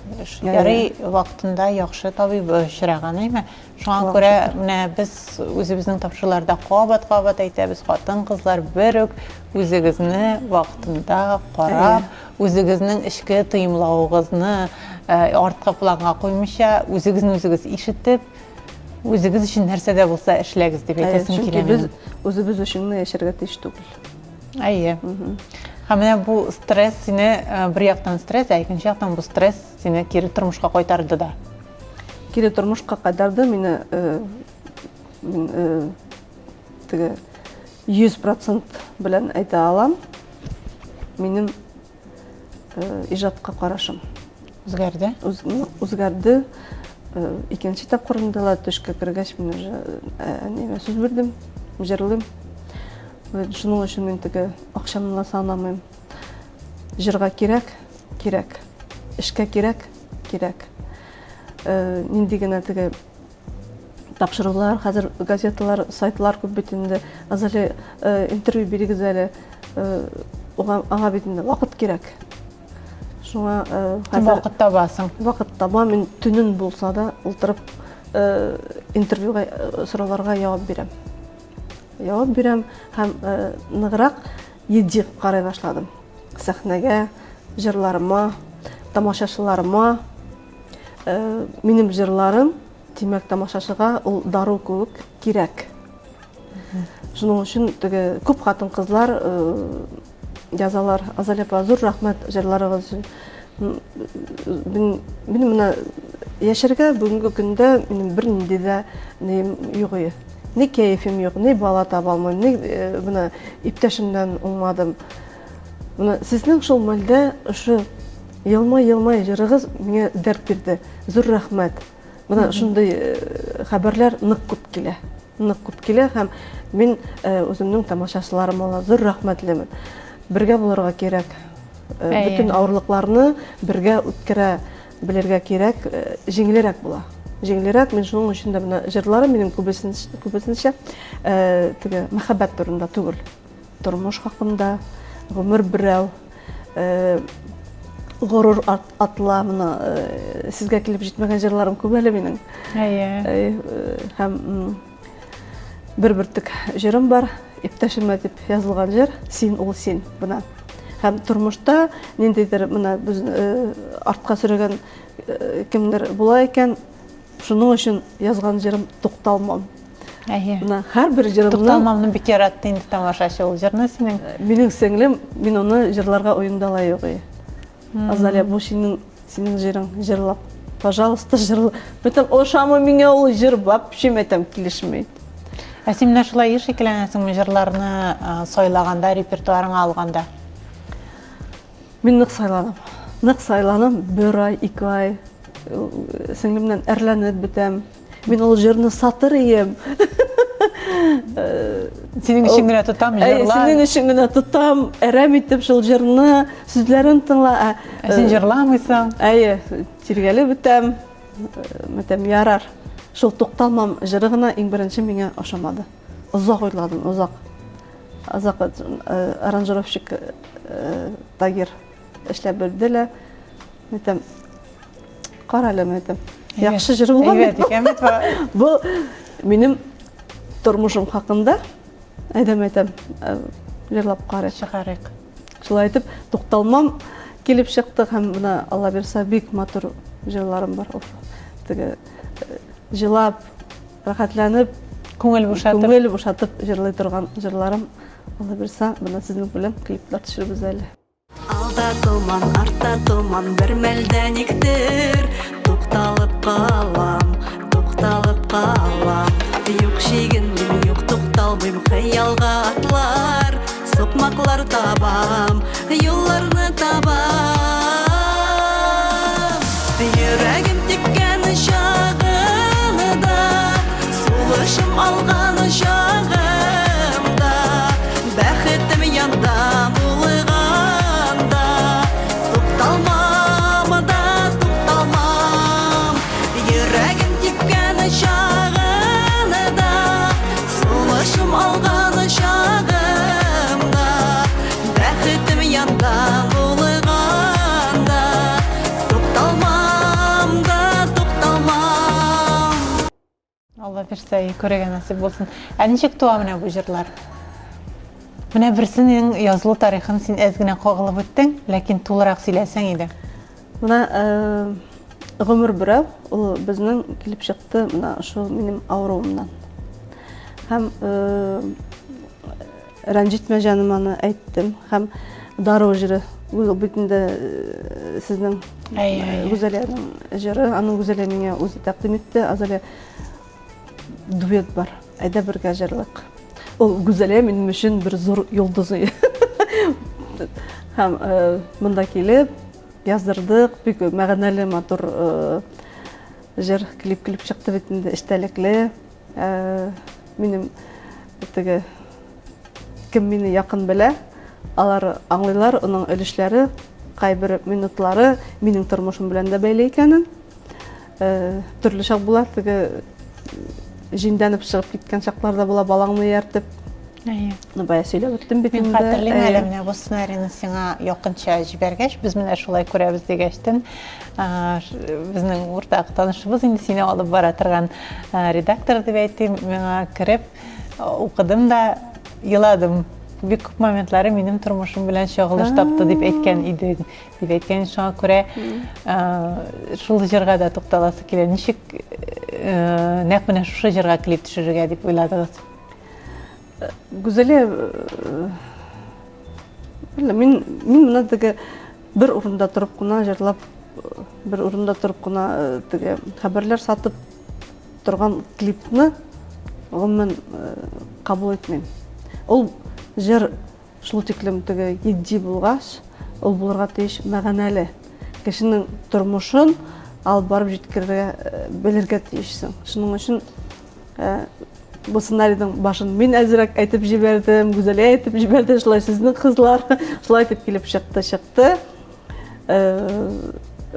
Ярый вакытында яхшы табиб очраган, әйме? Шуңа күрә менә без үзебезнең тапшыруларда кабат әйтәбез, хатын-кызлар бер үк үзегезне вакытында карап, үзегезнең эшкә тыйымлауыгызны артка планга куймыйча, үзегез ишетеп, үзегез өчен нәрсә дә булса эшләгез дип әйтәсем килә. Без үзебез өчен яшәргә тиеш түгел. Әйе. Һәм менә бу стресс сине бер яктан стресс, икенче яктан бу стресс сине кире тормышка кайтарды да. Кире тормышка кайтарды мине, теге 100% белән әйтә алам. Минем иҗатка карашым Үзгәрде? Үзгәрде. Икенче тапкырында ла төшкә кергәч, мин әниемә сүз бирдем, җырлыйм. Шуның өчен мин теге акчамны санамыйм. Җырга кирәк. Эшкә кирәк. Нинди генә теге тапшырулар, хәзер газеталар, сайтлар күп бит инде. Азали интервью бирегез әле. Аңа бит инде вакыт кирәк. Шуңа хәзер Вакыт табасың. Вакыт таба, мин төнен булса да ултырып интервьюга, сорауларга җавап бирәм. Һәм ныграк җитди карый башладым. Сәхнәгә, җырларыма, тамашачыларыма. минем җырларым тимәк тамашачыга ул дару кебек кирәк. Шуның өчен теге күп хатын-кызлар язалар. Азалия апа, зур рәхмәт җырларыгыз өчен. Мин менә яшәргә бүгенге көндә минем бернинди дә нем юк иде. Ни кәефем юк, ни бала таба алмыйм, ни менә иптәшемнән уңмадым. Менә сезнең шул мәлдә ошо елмай җырыгыз миңа дәрт бирде. Зур рәхмәт. Менә шундый хәбәрләр нык күп килә һәм мин үземнең тамашачыларыма зур рәхмәтлемен. Бергә булырга кирәк. Bütün авырлыкларны бергә үткәрә белергә кирәк, җиңелрәк була. Җиңелрәк, мин шуның өчен дә менә җырларым минем күбесенчә теге мәхәббәт турында түгел. Тормыш хакында, гомер берәү, горур атла менә сезгә килеп җитмәгән җырларым күп әле минең. Һәм бер бертик җырым бар, иптәшемә дип язылган җыр, син ул син бuna. Һәм тормышта ниндидер менә без артка сөргән кемдер була икән, шуның өчен язган җырым тукталмам. Менә һәрбер җырымны тукталмамны бик яратты инде тамашачы ул җырны синең. Минең сеңлем, мин аны җырларга уемда ла юк. Азалия, бу синең җырың, җырлап, пожалуйста, җырла. Бетем ошамы миңа ул җыр вообще мәтәм килешмәй. Син менә шулай шикелләнәсеңме җырларны сайлаганда, репертуарыңа алганда? Мин нык сайланым, бер ай, 2 ай. Сеңлемнән әрләнеп бетәм. Мин ул җырны сатыр идем. Синең өчен генә тотам җырлар. Синең өчен генә тотам, әрәм итеп шул җырны, сүзләрен тыңла. Син җырламыйсың. Тиргәле бетәм. Мәтәм ярар. Шул тукталмам җыры гына иң беренче миңа ошамады. Озак уйладым, озак. Аранжировщик Тагир эшләп бирде лә. Мәтәм карале мәтәм. Яхшы җыр булган. Бу минем тормышым хакында әйтәм, җырлап карыйк. Шулай итеп тукталмам килеп чыкты һәм менә Алла бирсә бик матур җырларым бар. Теге җылап, рәхәтләнеп, күңел бушатып җырлый торган җырларым Алла бирсә, менә сезнең белән клиплар төшербез әле. Алда томан, артта томан, бер мәлдә никтер тукталып калам. Юк шигендем, юк тукталмыйм, хыялга атлар, сукмаклар табам, юлларны табам. Йөрәгем тиккән чагында, сулышым алган чагымда, бәхетем янда булганда, тукталмам. Йөрәгем тиккән чагында, сулышым алган чагымда, бәхетем янда булганда, тукталмам. Алла бирсә, күрергә насип булсын. Ничек туа менә бу җырлар? Менә берсенең язылу тарихын син әз генә кагылып үттең, ләкин тулырак сөйләсәң иде. Менә гомер берәү, ул безнең килеп чыкты менә шул минем авыруымнан. Һәм рәнҗитмә җаным аны әйттем, һәм дару җыры, ул битендә сезнең Гүзәлиянең җыры, аның Гүзәлия миңа үзе тәкъдим итте. Азалия, дуэт бар, әйдә бергә җырлыйк. Ул Гүзәлия минем өчен бер зур йолдыз. Һәм монда килеп яздырдык, бик мәгънәле, матур җыр клип чыкты бит инде, эчтәлекле. Минем теге кем мине якын белә, алар аңлыйлар, уның өлешләре, кайбер минутлары минең тормышым белән дә бәйле икәнен. Төрле чак була, теге җиңдәнеп чыгып киткән чакларда була, балаңны ияртеп. Бая сөйләп үттем бит инде. Мин хәтерлим әле менә бу сценарийны сиңа якынча җибәргәч, без менә шулай күрәбез дигәчтен, безнең уртак танышыбыз инде сине алып бара торган редактор дип әйтим, миңа кереп укыдым да еладым. бик күп моментлары минем тормышым белән чагылыш тапты дип әйткән иде. Дип әйткән шуңа күрә шул җырга да тукталасы килә. Ничек нәкъ менә шушы җырга клип төшерергә дип уйладыгыз? Гүзәлия, мин моны теге бер урында торып кына җырлап, бер урында торып кына теге хәбәрләр сатып торган клипны гомумән кабул итмим. Ул җыр шул тиклем теге җитди булгач, ул булырга тиеш мәгънәле. Кешенең тормышын алып барып җиткерергә белергә тиешсең. Шуның өчен бу сценарийның башын мин әзрәк әйтеп җибәрдем, Гүзәлия әйтеп җибәрде, шулай сезнең кызлар, шулай итеп килеп чыкты.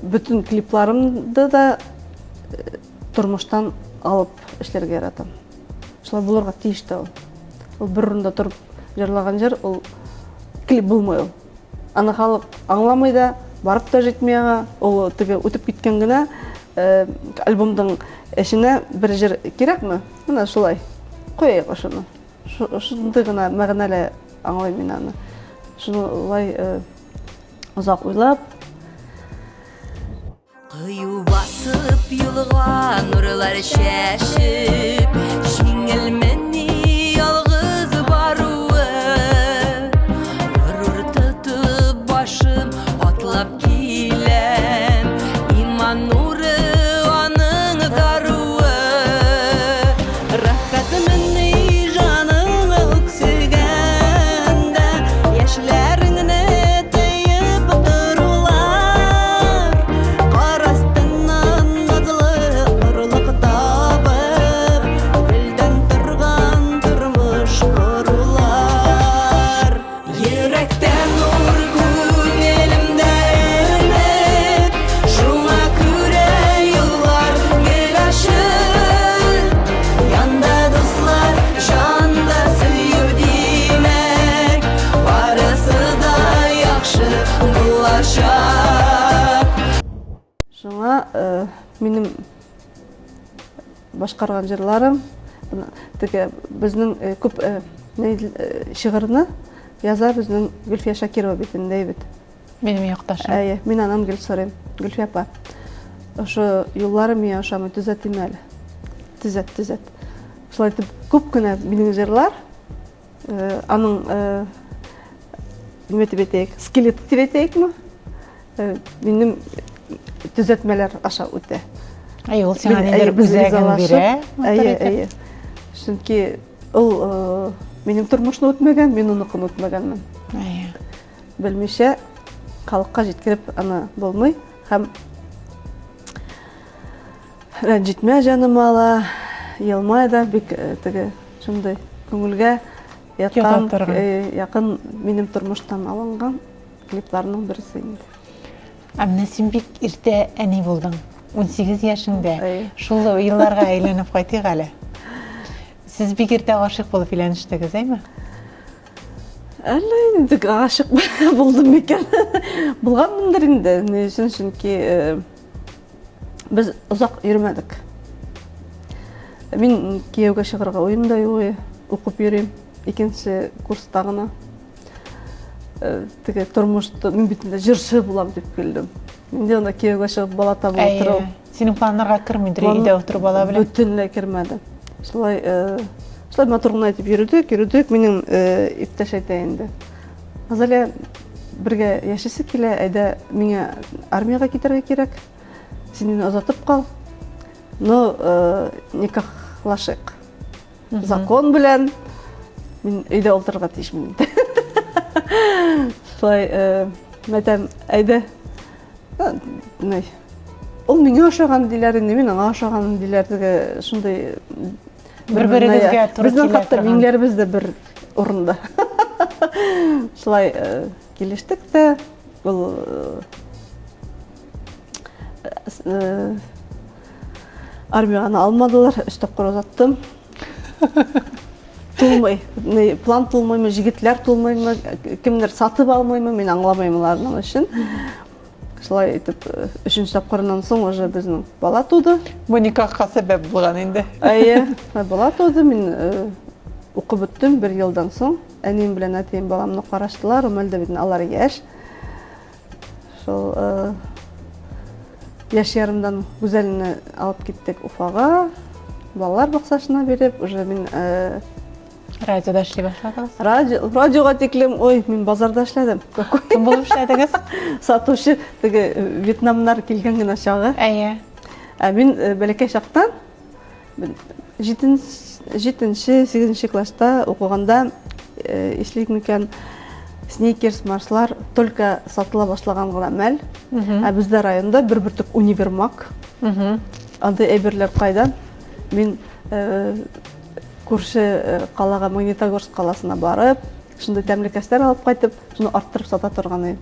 Бүтән клипларымды да тормыштан алып эшләргә яратам. Шулай булырга тиеш тә ул. Ул бер урында торып җырлаган җыр, ул клип булмый ул. Аны халык аңламый да, барып та җитмәй аңа. Ул теге үтеп киткән генә альбомның эшенә бер җыр кирәкме? Менә шулай. Куяйк ошоны. Шундый гына мәгънәле аңлыйм мин аны. Шулай озак уйлап, Кыю басып юлга нурлар шәшеп, җиңелмени ялгыз баруы. Горур тотып башым атлап киләм, иман нуры аның даруы. Рәхәтемне җаның үксегәндә, яшьләреңне тыеп торулар. Карастыннан назлы нурлык табып, белдән торган тормыш корулар. Йөрәктә нур, күңелемдә өмет, шуңа күрә юллар гел ачык. Янда дуслар, җанда сөю димәк, барысы да яхшы булачак. шуңа минем башкарган җырларым, теге безнең күп шигырьне яза безнең Гөлфия Шакирова бит инде бит. Минем якташым. Әйе, мин анам Гөлсарым, Гөлфия апа. Ошо юллары миңа ошамый, төзәтим әле. Төзәт. Шулай итеп күп кенә минең җырлар, аның ниме дип әйтәйек, скелеты дип әйтәйекме? Минем төзәтмәләр аша үтә. Ул сиңа нидер үзәген бирә. Әйе. Чөнки ул минем тормышны үтмәгән, мин уныкын үтмәгәнмен. Әйе. Белмичә халыкка җиткереп аны булмый һәм рәнҗетмә җаным ала, елмай да бик теге шундый күңелгә яткан, якын минем тормыштан алынган клипларның берсе инде. Менә син бик иртә әни булдың. 18 яшыңда. Әйе. Шул елларга әйләнеп кайтыйк әле. Сез бик иртә гашык булып өйләнештегез, әйме? Әллә инде гашык булдым микән? Булганмындыр инде. Ни өчен? Чөнки без озак йөрмәдек. Мин кияүгә чыгарга уем да юк, укып йөрим. Икенче курста гына. Теге тормышта мин бит инде җырчы булам дип килдем. Инде анда кияүгә чыгып бала табып утыру. Синең планнарга кермидер, өйдә утырып бала белән. Бөтенләй кермәде. Шулай матур гына итеп йөрдек. Минем иптәш әйтә инде. Азалия бергә яшисе килә, әйдә миңа армиягә китәргә кирәк. Син мине озатып кал. Но никахлашык. Закон белән мин өйдә утырырга тиешмен. Шулай мәтәм әйдә. Ул миңа ошаган диләр инде, мин аңа ошаган диләр, теге шундый бер-берегезгә туры килә. Безнең хәтта миңнәребез дә бер урында. Шулай килештек тә, ул армияны алмадылар, 3 тапкыр озаттым. Тулмай, план тулмаймы, җегетләр тулмаймы, кемдер сатып алмаймы, мин аңламыйм аларның өчен. Шулай итеп, 3нче тапкырдан соң уже безнең бала туды. Бу никахка сәбәп булган инде. Әйе, бала туды, мин укып беттем 1 елдан соң. Әнем белән әтием баламны караштылар, мәлдә бит алар яшь. Шул яшь ярымдан Гүзәлне алып киттек Уфага. Балалар баксасына береп, уже мин Радиода эшләй башладыгыз. радиога тиклем, ой, мин базарда эшләдем. Кем булып эшләдегез? Сатучы, теге Вьетнамнар килгән генә чагы. Әйе. Мин бәләкәй чактан 7-8 класста укыганда эшлик микән сникерс, марслар только сатыла башлаган гына мәл. Бездә районда бер бөртек универмаг. Анда әйберләр кайдан? Мин күрше калага Магнитогорск каласына барып, шунда тәмлекәстәр алып кайтып, шуны арттырып сата торган идем.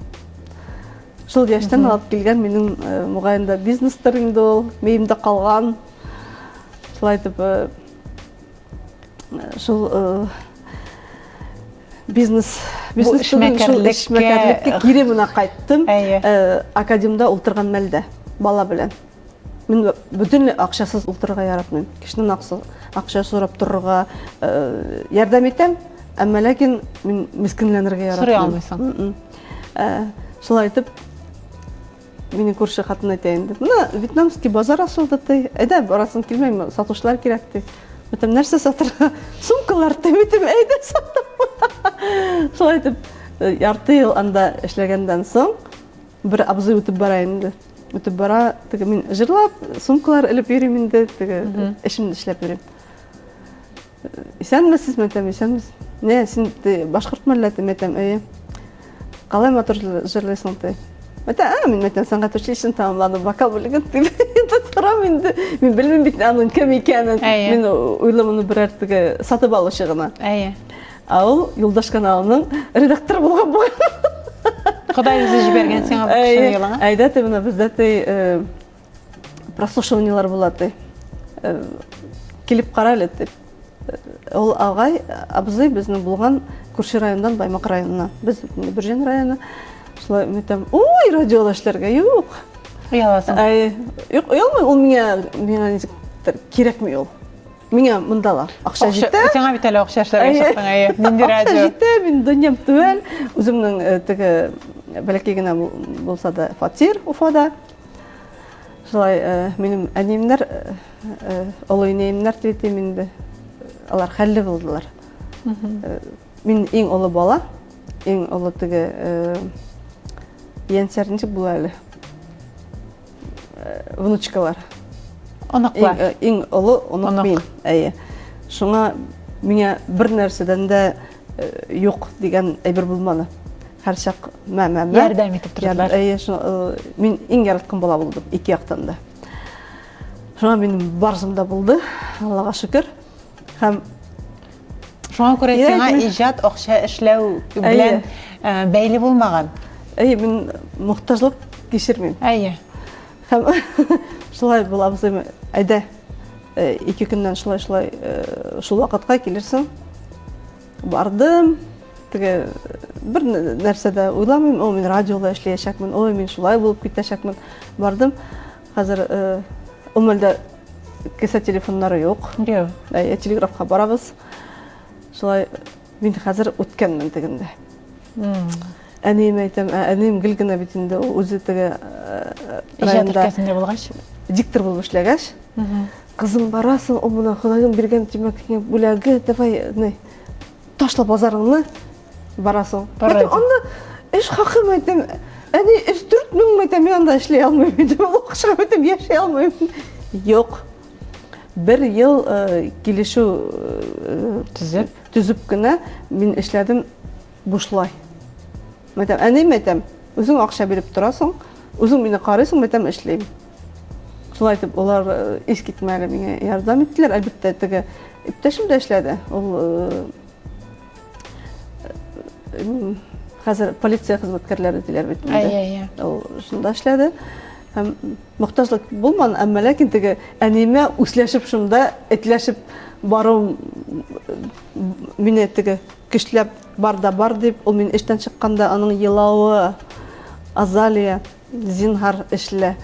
Шул яшьтән алып килгән минем мугаенда бизнестер инде ул, миемдә калган. Шулай итеп шул эшмәкәрлеккә кире менә кайттым. Академиядә ултырган мәлдә бала белән. Мин бөтенләй акчасыз ултырырга яратмыйм. Кешенең акча сорап торырга ярдәм итәм, әмма ләкин мин мискенләнергә яратмыйм. Сорый алмыйсың. Шулай итеп мине күрше хатын әйтә инде. Менә вьетнамский базар асылды ти. Әйдә, барасың килмәйме? Сатучылар кирәк ти. Бүтән нәрсә сатырга? Сумкалар ти, битем, әйдә сатам. Шулай итеп ярты ел анда эшләгәндән соң бер абзый үтеп бара инде. Үтеп бара, теге мин җырлап, сумкалар элеп йөрим инде, теге эшемне эшләп йөрим. Исәнмесез, мәтәм, исәнмез. Не, син башкорт милләте мәтәм, әйе. Калай матур җырлыйсың ти. Мәтәм, мин мәтәм сәнгать училищесын тәмамладым, вокал бүлеген торам инде. Мин белмим бит аның кем икәнен. Мин уйлымны берәр теге сатып алучы гына. Әйе. Ул Юлдаш каналының редактор булган буган. Кудай үзе җибәргән сиңа бу кешене ялаңа. Әйдә ти менә бездә ти прослушиваниелар була ти. Килеп кара әле ти. Ул агай, абзый безнең булган күрше райондан Баймак районына. Без Бирҗән районы. Шулай мәтәм, ой, радиода эшләргә юк. Уяласың. Юк, уялмый, ул миңа кирәкми ул. Миңа монда акча җитә. Сиңа бит әле акча эшләргә чыктың, әйе. Нинди радио? Акча җитә, мин дөньям түгел. Үземнең теге бәләкәй генә булса да фатир Уфада. Шулай минем әниемнәр, олы инәемнәр тиетем инде. Алар хәлле булдылар. Мин иң олы бала, иң олы теге янсәрнче була әле. Внучкалар. Оныклар. Иң олы онук мин. Әйе. Шуңа миңа бер нәрсәдән дә юк дигән әйбер булмады. Һәр чак ярдәм итеп тордылар. Әйе, мин иң яраткан бала булдым, ике яктан да. Шуңа минем барсым булды, Аллага шөкер. Һәм шуңа күрә сиңа иҗат акча эшләү белән бәйле булмаган. Әйе, мин мохтаҗлык кичермим. Әйе. Һәм шулай була бизем, әйдә, 2 көннән шул вакытка килерсең. Бардым, теге бер нәрсәдә уйламыйм, мин радиода эшләячәкмен, ой, мин шулай булып китәчәкмен. Бардым. Хәзер умәлдә кесә телефоннары юк. Юк. Әйе, телеграфка барабыз. Шулай мин хәзер үткәнмен тегендә. Әнием әйтәм, әнием гел генә бит инде үзе теге районда булгач, диктор булып эшләгәч. Кызым, барасың, о моны Худайның биргән тимәкне бүләге, давай, ташла базарыңны, барасың. Анда эш хакы әйтәм, әни 3-4 мең әйтәм, мин анда эшләй алмыйм инде, акча әйтәм, яшәй алмыйм. Юк. 1 ел килешү төзеп кенә мин эшләдем бушлай. Мәтәм, әйтәм, үзең акча биреп торасың, үзең мине карыйсың, мәтәм эшләйм. Шулай итеп, улар ис китмәле миңа ярдәм иттеләр, әлбәттә, теге иптәшем дә эшләде. Ул хәзер полиция хезмәткәрләре диләр бит инде. Әйе. Ул шунда эшләде. Һәм мохтаҗлык булман, әмма ләкин теге әниемә үсләшеп шунда этләшеп бару мине теге көчләп бар дип, ул мин эштән чыкканда аның елавы, Азалия, зинһар эшлә.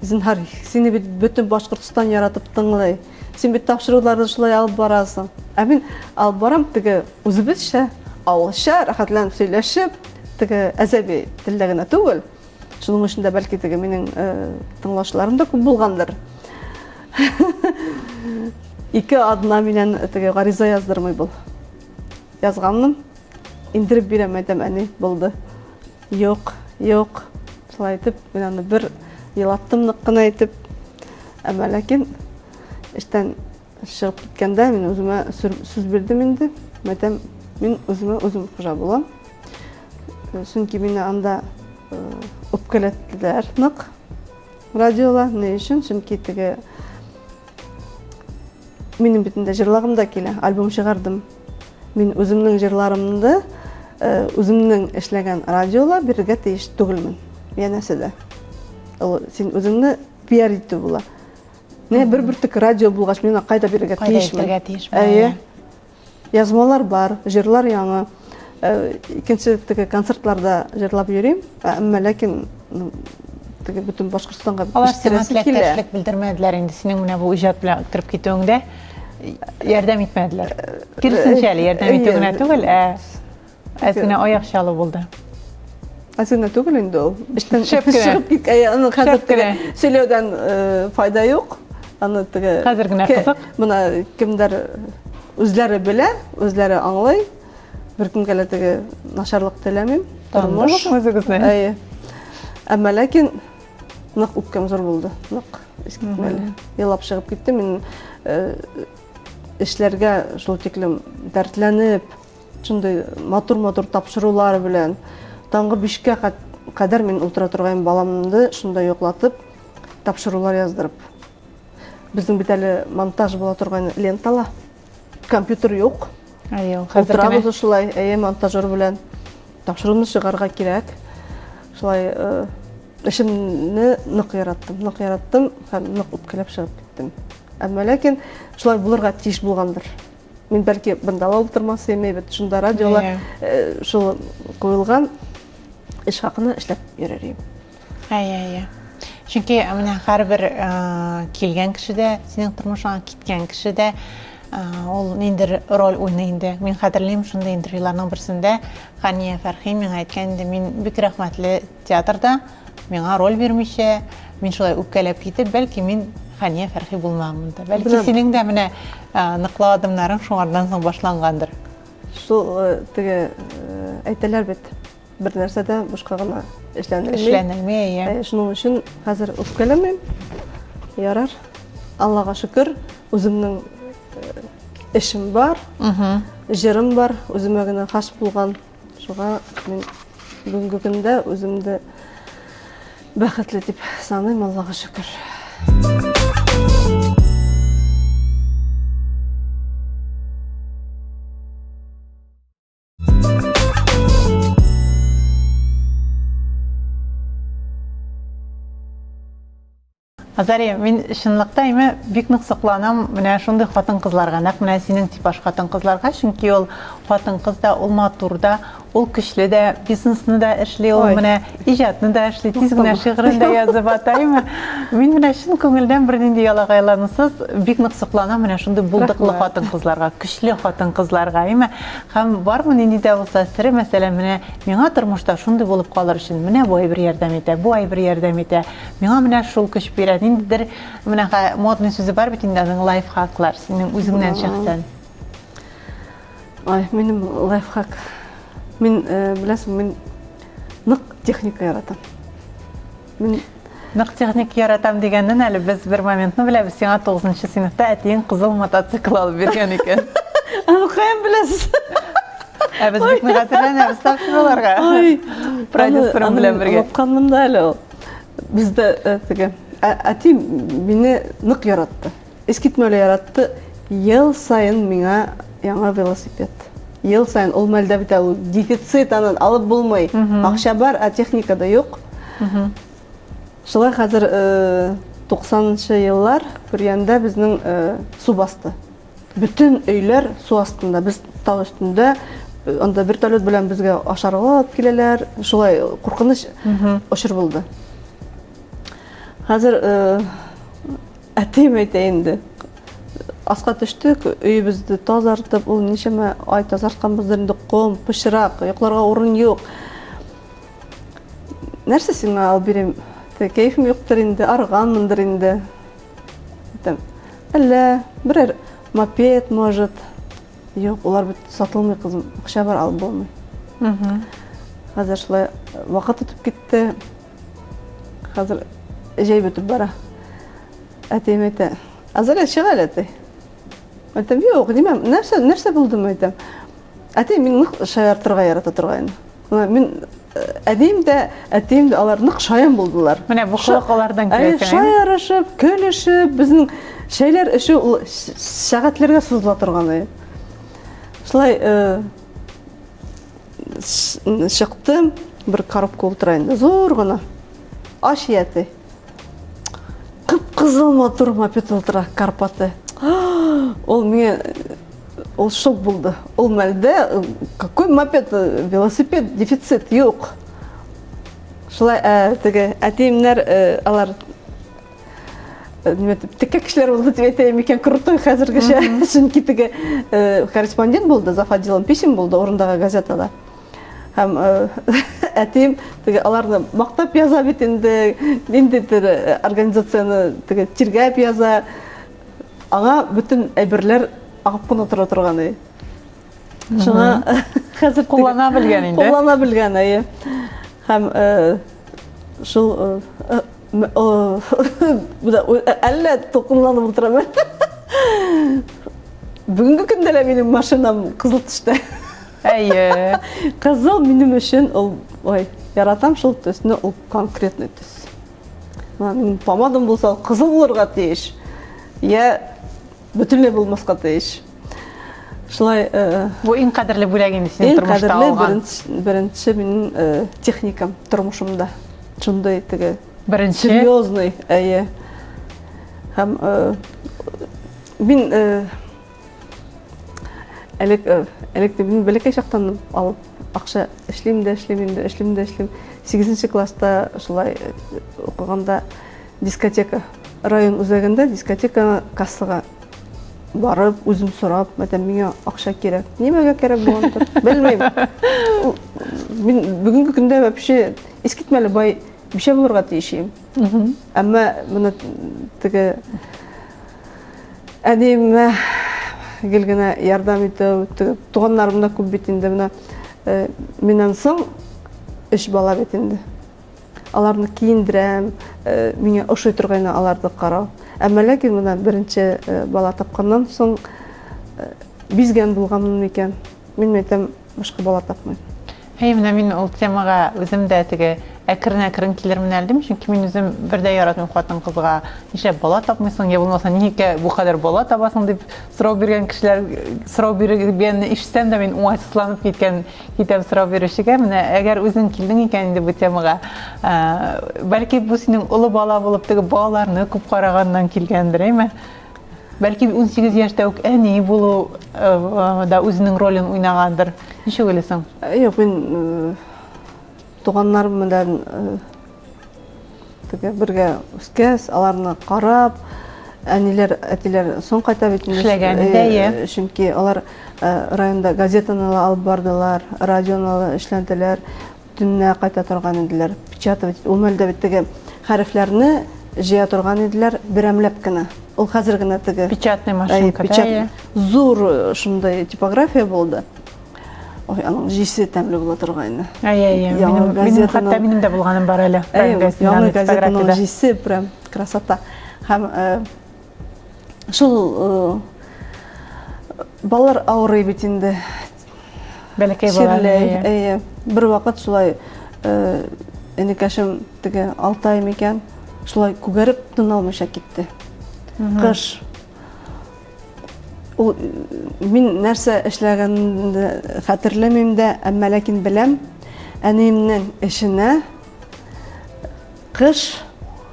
Зинһар, сине бит бөтен Башкортстан яратып тыңлый. сен бит тапшыруларды шулай алып барасың. Ә мин алып барам теге үзебезчә, авылча рәхәтләнеп сөйләшеп, теге әзәби телдә генә түгел. Шуның өчен дә бәлки теге минем тыңлаучыларым да күп булгандыр. Ике адына миннән теге гариза яздырмый бул. Язганмын, индиреп бирәм әйтәм, әни булды. Юк, юк. Шулай итеп, мин аны бер елаттым нык кына әйтеп. Әмма ләкин эштән чыгып киткәндә мин үземә сүз бирдем инде. Әйтәм, мин үземә үзем хуҗа булам. Чөнки мине анда үпкәләттеләр нык радиола. Ни өчен? Чөнки теге минем битендә җырлагым да килә, альбом чыгардым. Мин үземнең җырларымны үземнең эшләгән радиола бирергә тиеш түгелмен. Янәсе дә. Син үзеңне пиар итү була. Не бер тик радио булгач мин кайда бирергә тиешмен. Әйе. Язмалар бар, җырлар яңа. Икенче теге концертларда җырлап йөрим, әмма ләкин теге бөтен Башкортстанга теләктәшлек белдермәделәр инде синең менә бу иҗат белән кирип китүеңдә ярдәм итмәделәр. Кирсенчә ярдәм итү генә түгел, аз гына аяк чалу булды. Аз гына түгел инде ул. Эштән чыгып кит, аны хәзер сөйләүдән файда юк. Аны теге хәзер генә кызык. Моны кемдер үзләре белә, үзләре аңлый. Бер кемгә лә теге начарлык теләмим. Тормыш үзегезне. Әйе. Әмма ләкин нык үпкәм зур булды. Нык искитмәле. Елап чыгып китте. Мин эшләргә шул тиклем дәртләнеп, шундый матур тапшырулар белән таңгы 5-кә кадәр мин утыра торган баламны шунда йоклатып тапшырулар яздырып. Безнең бит әле монтаж була торган лентала. Компьютер юк. Әйе, хәзер генә шулай, монтажер белән тапшыруны чыгарга кирәк. Шулай эшемне нык яраттым һәм нык үпкәләп чыгып киттем. Әмма ләкин шулай булырга тиеш булгандыр. Мин бәлки бында утырмас идем, бит шунда радиола шул куелган эш хакына эшләп йөрер идем. Әйе. Чөнки менә һәрбер килгән кешедә, синең тормышыңа киткән кешедә ул ниндер роль уйный инде. Мин хәтерлим шундый интервьюларның берсендә Хания Фәрхи миңа әйткән инде, мин бик рәхмәтле театрда миңа роль бирмичә, мин шулай үпкәләп китеп, бәлки мин Хания Фәрхи булмамын да. Бәлки синең дә менә ныклы адымнарың шуңардан соң башлангандыр. Шул теге әйтәләр бит, бер нәрсәдә бушка гына эшләнелми. Шуның өчен хәзер үпкәләмим. Ярар. Аллага шөкер, үземнең эшем бар, җырым бар, үземә генә хас булган. Шуңа мин бүгенге көндә үземне бәхетле дип саныйм, Аллага шөкер. Азария, мин чынлыкта бик нык сокланам менә шундый хатын-кызларга, нәкъ менә синең типаж хатын-кызларга, чөнки ул хатын-кыз да, ул матур да, ул көчле дә, бизнесны да эшли, ул менә иҗатны да эшли, тиз генә шигырен дә язып атаймы. Мин менә шул күңелдән бер нинди ялагайланысыз бик нык сокланам менә шундый булдыклы хатын-кызларга, көчле хатын-кызларга, һәм бармы нинди дә булса сире, мәсәлән, менә миңа тормышта шундый булып калыр өчен менә бу бер ярдәм итә, бу бер ярдәм итә. Миңа менә шул көч бирә. Индидер менә модный сүзе бар бит инде, аның лайфхаклар, синең үзеңнән шәхсән. Минем лайфхак. Мин беләсең, мин нык техника яратам. Мин нык техник яратам дигәннән әле без бер моментны беләбез, сиңа 9нчы сыйныфта әтиең кызыл мотоцикл алып биргән икән. Каян беләсез? Без бик мәгъсәләнәбез тапшыруларга. Продюсерым белән бергә. Лапканмын да әле ул. Бездә теге әти мине нык яратты. Искитмәле яратты. Ел сайын миңа яңа велосипед. Ел сайын ул мәлдә бит ул дефицит, аны алып булмый. Акча бар, а техникада юк. Шулай хәзер 90нчы еллар Күргәндә безнең су басты. Бүтән өйләр су астында. Без тау өстендә, анда вертолет белән безгә ашарга алып киләләр. Шулай куркыныч очыр булды. Хәзер әтем әйтә инде. асқа төштік, үйімізді тазартып, ол нешеме ай тазартқанбыздар инде қом, пышырақ, йоқларға орын жоқ. Нәрсе сиңа алып берем? Кайфым жоқтыр инде, арығанмындыр инде. Әлі бірер мопед, может. Жоқ, олар бүт сатылмай қызым, ақша бар алып болмай. Қазір шылай вақыт өтіп кетті. Қазір жай бөтіп бара. Әтем әйті, азыр әшіға әлі. Әтем, жоқ, демем, нәрсе болдым әйтем. Әтем, мен нұқ шаяр тұрға ярата тұрғайын. Мен әдейім де алар нұқ шаян болдылар. Міне бұл қылық олардан келесің. Шаяр ішіп, көл ішіп, біздің шайлар іші шағатлерге сызыла тұрғаны. Шылай шықтым, бір коробка отырайын. Зор ғана. Аш еті. Қып-қызыл мотор мопед отыра, Карпаты. Ол мен, ол шок болды. Ол мәлді, какой мопед, велосипед, дефицит, жоқ. Шылай, әтейімнер, алар, тіке кішілер болды деп әтейім екен, крутой қазіргіше. Сүнкі тіге корреспондент болды, зав. Отделом писем болды, орындағы газетада. Һәм әтейім аларны мақтап яза бетінде, организацияны тергәп яза, аңа бүтін әйбірлер ағып қына тұра тұрғаны. Шыңа қазір Қоллана білген енді. Қоллана білген, һәм шыл әлі тоқымланып отырамын. Бүгінгі күндері менің машинам қызыл түсті. Әйе. Қызыл менің үшін яратам шыл төсіне ол конкретный төс. Менің помадам болса қызыл болырға тейіш. Бүтілі болмасқа тейіш. Шылай... Бұл ең қадірлі бөләгенде сенің тұрмышта алған? Бірінші менің техникам тұрмышымда. Чындай тігі. Бірінші? Серьезный, әйе. Һәм мен әлікті мен бәлекай шақтанып алып, ақша ішлеймді. 8-ші класста шылай оқығанда дискотека, район үзәгінде дискотека кассаға барып, өзім сұрап, менге ақша керек. Немеге керек болғандар? Білмеймін. Мен бүгінгі күнде вообще ескетмәлі бай біше болырға тейшейім. Әмі мұны тігі әдейіме келгіні ярдам ету, туғанларымда көп бетінде менен соң үш бала бетінде. Аларны киіндірем, мене ұшай тұрғайына аларды қарау. Әмәләкен мұна бірінші бала тапқаннан соң бізген болғамын екен. Мен мәйтем башқа бала тапмайым. Мен ол темаға өзім де әкірін келермін әлдім. Çünkü мен өзім бірде яратым қуатын қызға неше бала тапмайсың, я болмаса неге бұл қадар бала табасың деп сұрау берген кішілер, сұрау берген ішсем де мен оңайсызланып кетем сұрау берушіге. Әгер өзің келдің екен бұл темаға, бәлки бұл сенің ұлы бала болып балаларны көп қарағаннан келгендір, ме? Бәлки 18 яшта әне болу да өзінің ролін ойнағандыр. Неше ойлайсың? Жоқ, мен туғанларымдан бірге үскәс, аларны қарап, әтелер соң қайта бетінде. Ішләгәнінде, Чөнки алар районда газетаны алып бардылар, радионы эшләнделәр, төнне қайта торган иделәр, печатать, ул мәлдә биттеге хәрефләрне җыя торган иделәр, берәмләп кенә. Ул хәзер генә теге печатный машинка, зур шундай типография булды. Ой, аның жисе тәмле була торгайны. Минем дә булганым бар әле. Яңа газетаның жисе прям красота. Һәм шул балалар авырый бит инде. Бәләкәй бала. Бер вакыт шулай энекәшем теге 6 ай микән, шулай күгәреп тын алмыйча китте. Кыш. Мин нәрсә эшләгәнне хәтерләмим дә, әмма ләкин беләм, әниемнең эшенә кыш,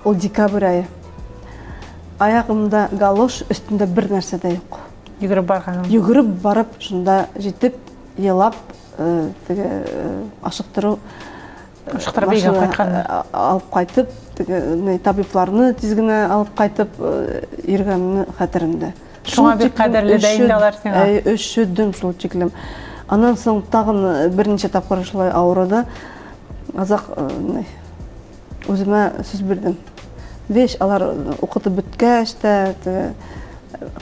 ул декабрь айы. Аягымда галош, өстендә бер нәрсә дә юк. Йөгереп барганым. Йөгереп барып, шунда җитеп, елап, теге ашыктыру алып кайтып, теге табибларны тиз генә алып кайтып йөргәнне хәтеремдә. Шуңа бик кадерле дә инде алар сиңа. Өшөдүм шул чиклем. Анан соң тагын берничә тапкыр шулай авырды. Азак өзүмө сүз бирдим. Беш алар укытып бүткәч тә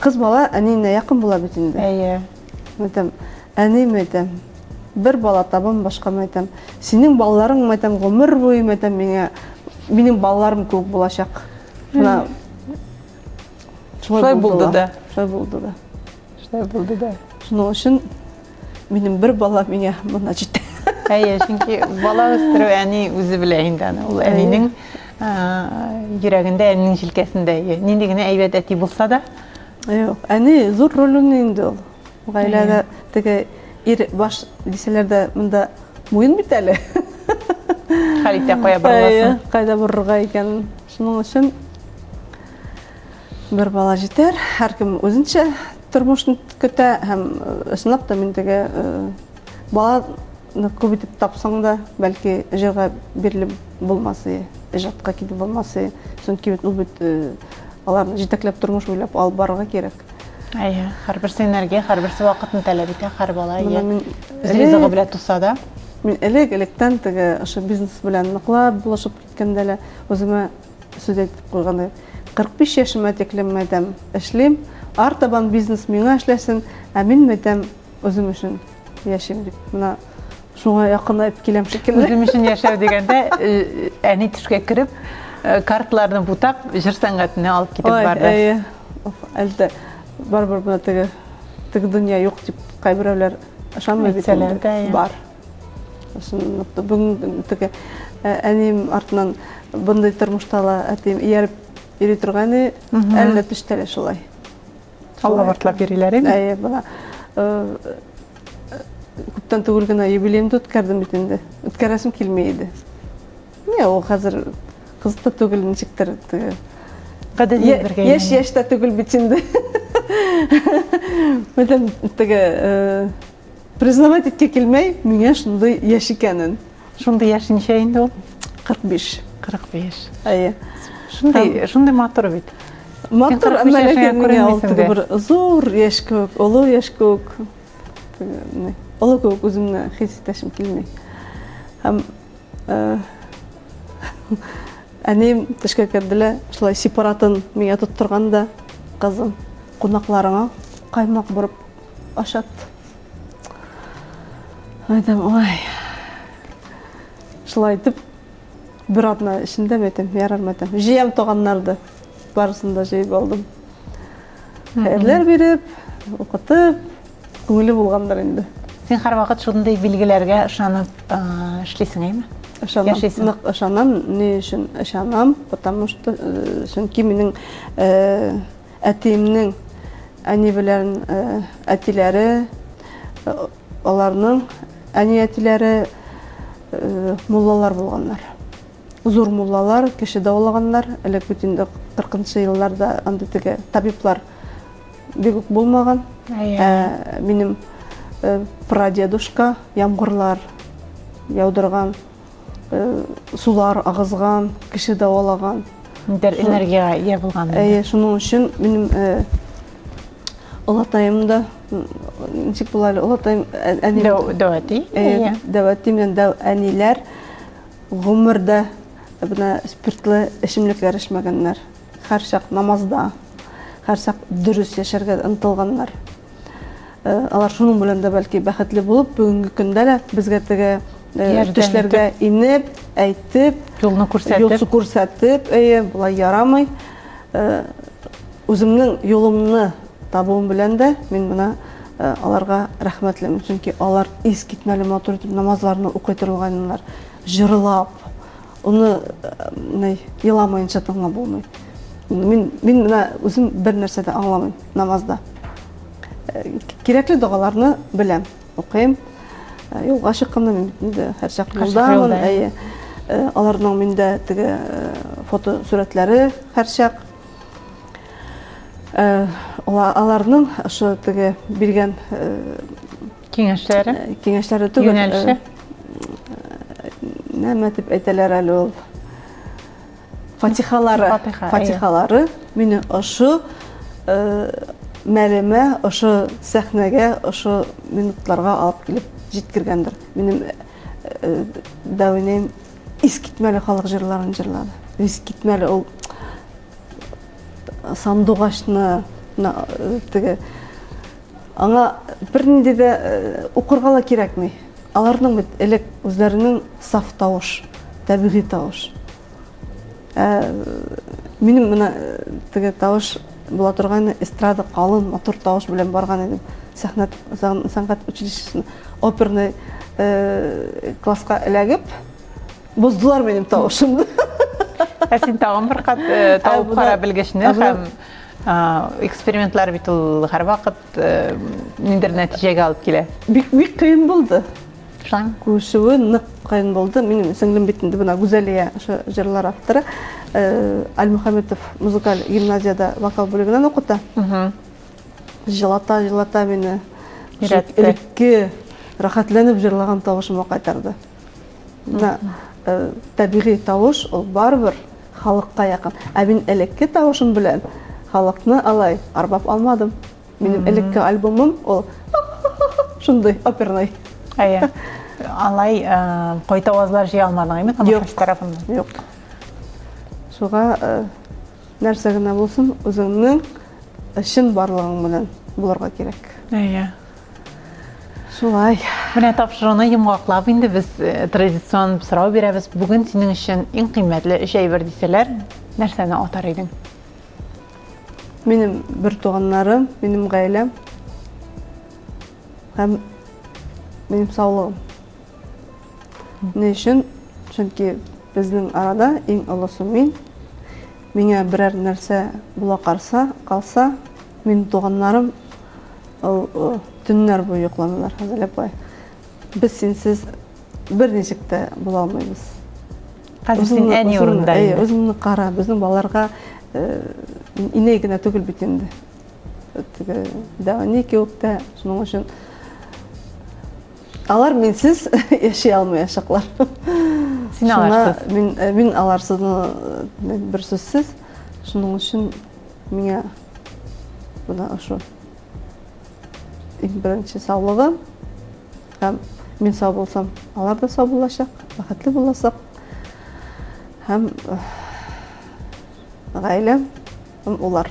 кыз бала әнине якын була бит инде. Әйе. Мәйтәм, әним әйтәм, бер бала табам, башка мәйтәм. Синең балаларың мәйтәм гомер буе мәйтәм минең балаларым күп булачак. Шуна Шулай булды да. Шулай булды да. Шулай булды да. Шуның өчен минем бер бала миңа моны җитә. Әйе, чөнки бала үстерү әни үзе белә инде аны. Ул әнинең йөрәгендә, әнинең җилкәсендә. Нинди генә әйбәт әти булса да, Юк, әни зур ролен инде ул. Гаиләдә теге ир баш дисәләр дә монда муен бит әле. хәл итә куя бармасын. Кайда барырга икән. Шуның өчен бер бала җитәр. Һәркем үзенчә тормышны көтә һәм ысынлап та мин теге баланы күп итеп тапсаң да, бәлки җырга бирелеп булмасы, иҗатка килеп булмасы. Чөнки ул бит аларны җитәкләп тормыш уйлап алып барырга кирәк. Әйе, һәрбер сенәргә, һәрберсе вакытын таләп итә, һәр бала Менә мин үз ризыгы белән туса да. Мин элек-электән теге ошо бизнес белән ныклап булышып киткәндә лә үземә сүз әйтеп куйгандай, 45 яшыма тиклем мәдәм эшлим, артабан бизнес миңа эшләсен, ә мин мәдәм үзем өчен яшим дип. Менә шуңа якынайып киләм шикелле. Үзем өчен яшәү дигәндә, әни төшкә кереп, карталарны бутап, җыр сәнгатенә алып китеп барды. Әйе. Әлдә барбер бuna теге дөнья юк дип кайберәүләр ышанмый бит бар. Ошонда бүген теге әним артынан бундай тормышта ла әтим ияреп йөри торганы әллә төштәле шулай. Алла бартлап йөриләр инде. Әйе, бана күптән түгел генә юбилеемды үткәрдем бит инде. Үткәрәсем килмәй иде. Не, ул хәзер кызда түгел ничектер теге. Яшь-яшь тә түгел бит инде. Мәдәм теге признавать иткә килмәй, миңа шундый яшь икәнен. Шундый яшь ничә инде ул? 45. 45. Әйе. Шундый матур бит. Матур, Сен 45 әмма яшеңә ләкин миңа ул күренмисең теге дә. бер зур яшь күк, олы яшь күк. Олы күк үземне хис итәшем килмәй. Һәм әнем төшкә керделәр, шулай сепаратын миңа тоттырганда, кызым, кунакларыңа каймак бурып ашат. Әйтәм, ой. Шулай итеп, бер атна эчендә мәйтәм, ярар мәйтәм. Җыям тоганнарды, барысын да җыйып алдым. Хәерләр биреп, укытып, күңеле булгандар инде. Син һәрвакыт шундый билгеләргә ышанып эшлисең, әйме? Яшисең. Нык ышанам, ни өчен ышанам, потому что чөнки минең әтиемнең әни белән әтиләре, аларның әни әтиләре муллалар булганнар. Зур муллалар, кеше даулаганнар. Элек бит инде 40-нчы елларда анда теге табиблар бик үк булмаган. Минем прадедушка ямгырлар яудырган, сулар агызган, кеше даулаган. Энергияга ия булган. Әйе, шуның өчен минем олатайым да ничек була әле, олатайым әни Дәвәти. дәвәти менән әниләр гомердә бuna спиртлы эчемлекләр эчмәгәннәр. Һәр чак намазда, һәр чак дөрес яшәргә ынтылганнар. Алар шуның белән дә бәлки бәхетле булып, бүгенге көндә лә безгә теге төшләргә инеп, әйтеп, Юлны күрсәтеп, әйе, булай ярамый. Үземнең юлымны табуым белән дә мин моны аларга рәхмәтлемен. Чөнки алар ис китмәле матур итеп намазларны укый торганнар, җырлап, уны еламаенча тыңлап булмый. Мин менә үзем бер нәрсә дә аңламыйм намазда. Кирәкле дугаларны беләм, укыйм. Юлга чыкканда мин инде һәр чак юлдамын, әйе. Аларның миндә теге фото сурәтләре һәр чак. Аларның ошо теге биргән киңәшләре түгел. Юнәлеше. Нәмә дип әйтәләр әле ул? Фатихалары мине ошо мәлеме ошо сәхнәгә, ошо минутларга алып килеп җиткергәндер. Минем дәвинем искитмәле халык җырларын җырлады. Искитмәле ул сандугашны теге аңа бернинди дә укырга ла кирәкми. Аларның бит элек үзләренең саф тавыш, табигый тавыш. Минем менә теге тавыш була торган эстрада калын, матур тавыш белән барган идем. Сәнгать училищесына оперный класска эләгеп, боздылар минем тавышымды. Син тагын бер кат табып кара белгечне һәм экспериментлар бит ул һәрвакыт ниндер нәтиҗәгә алып килә. Бик кыен булды. Шулай. Күшүе нык кыен булды. Минем сеңлем бит инде бuna Гүзәлия ошо җырлар авторы Альмөхәммәтов музыкаль гимназияда вокал бүлегеннән укыта. Җылата мине. Элекке рәхәтләнеп җырлаган тавышыма кайтарды. Табигый тавыш ул барбер халыкка якын. Ә мин элекке тавышым белән халыкны алай арбап алмадым. Минем элекке альбомым ул шундый оперный. Әйе. Алай кой тавазлар җыя алмадың име тамашачы тарафыннан? Юк. Шуга нәрсә генә булсын, үзеңнең эшен барлыгың белән булырга кирәк. Әйе. Шулай. Менә тапшыруны йомгаклап инде без традицион сорау бирәбез. Бүген синең өчен иң кыйммәтле эш әйбер дисәләр, нәрсәне атар идең? Минем бер туганнарым, минем гаиләм һәм минем саулыгым. Ни өчен? Чөнки безнең арада иң олысы мин. Миңа берәр нәрсә була калса, минем туганнарым төннәр буе йокламыйлар. Хәзерләп куй. Без синсез бер ничек тә була алмыйбыз. Хәзер син әни урында инде. Үзеңне кара, безнең балаларга инәй генә түгел бит инде. Теге дәвани кеүктә, шуның өчен алар минсез яши алмаячаклар. Син аларсыз. Мин аларсыз бер сүзсез. Шуның өчен миңа бuna ошо иң беренче саулыгым һәм мин сау булсам, алар да сау булачак, бәхетле буласак. Һәм гаиләм улар.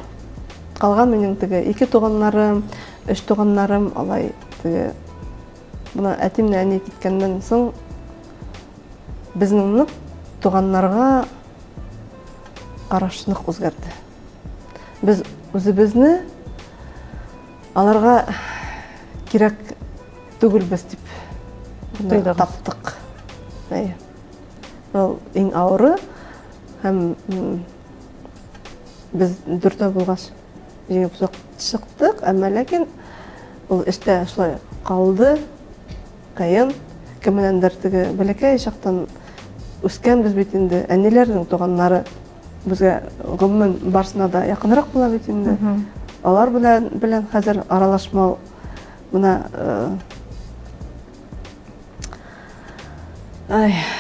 Калган минең теге 2 туганнарым, 3 туганнарым алай теге буна әтим әни киткәннән соң безнең туганнарга караш нык үзгәрде. Без үзебезне аларга кирәк түгелбез дип таптык. Ул иң авыры һәм без дүртә булгач җиңеп чыктык, әмма ләкин ул эштә шулай калды. Кайын кемнәндер теге бәләкәй чактан үскән без бит инде әниләрнең туганнары безгә гомумән барсына да якынрак була бит инде. Алар белән хәзер аралашмау буна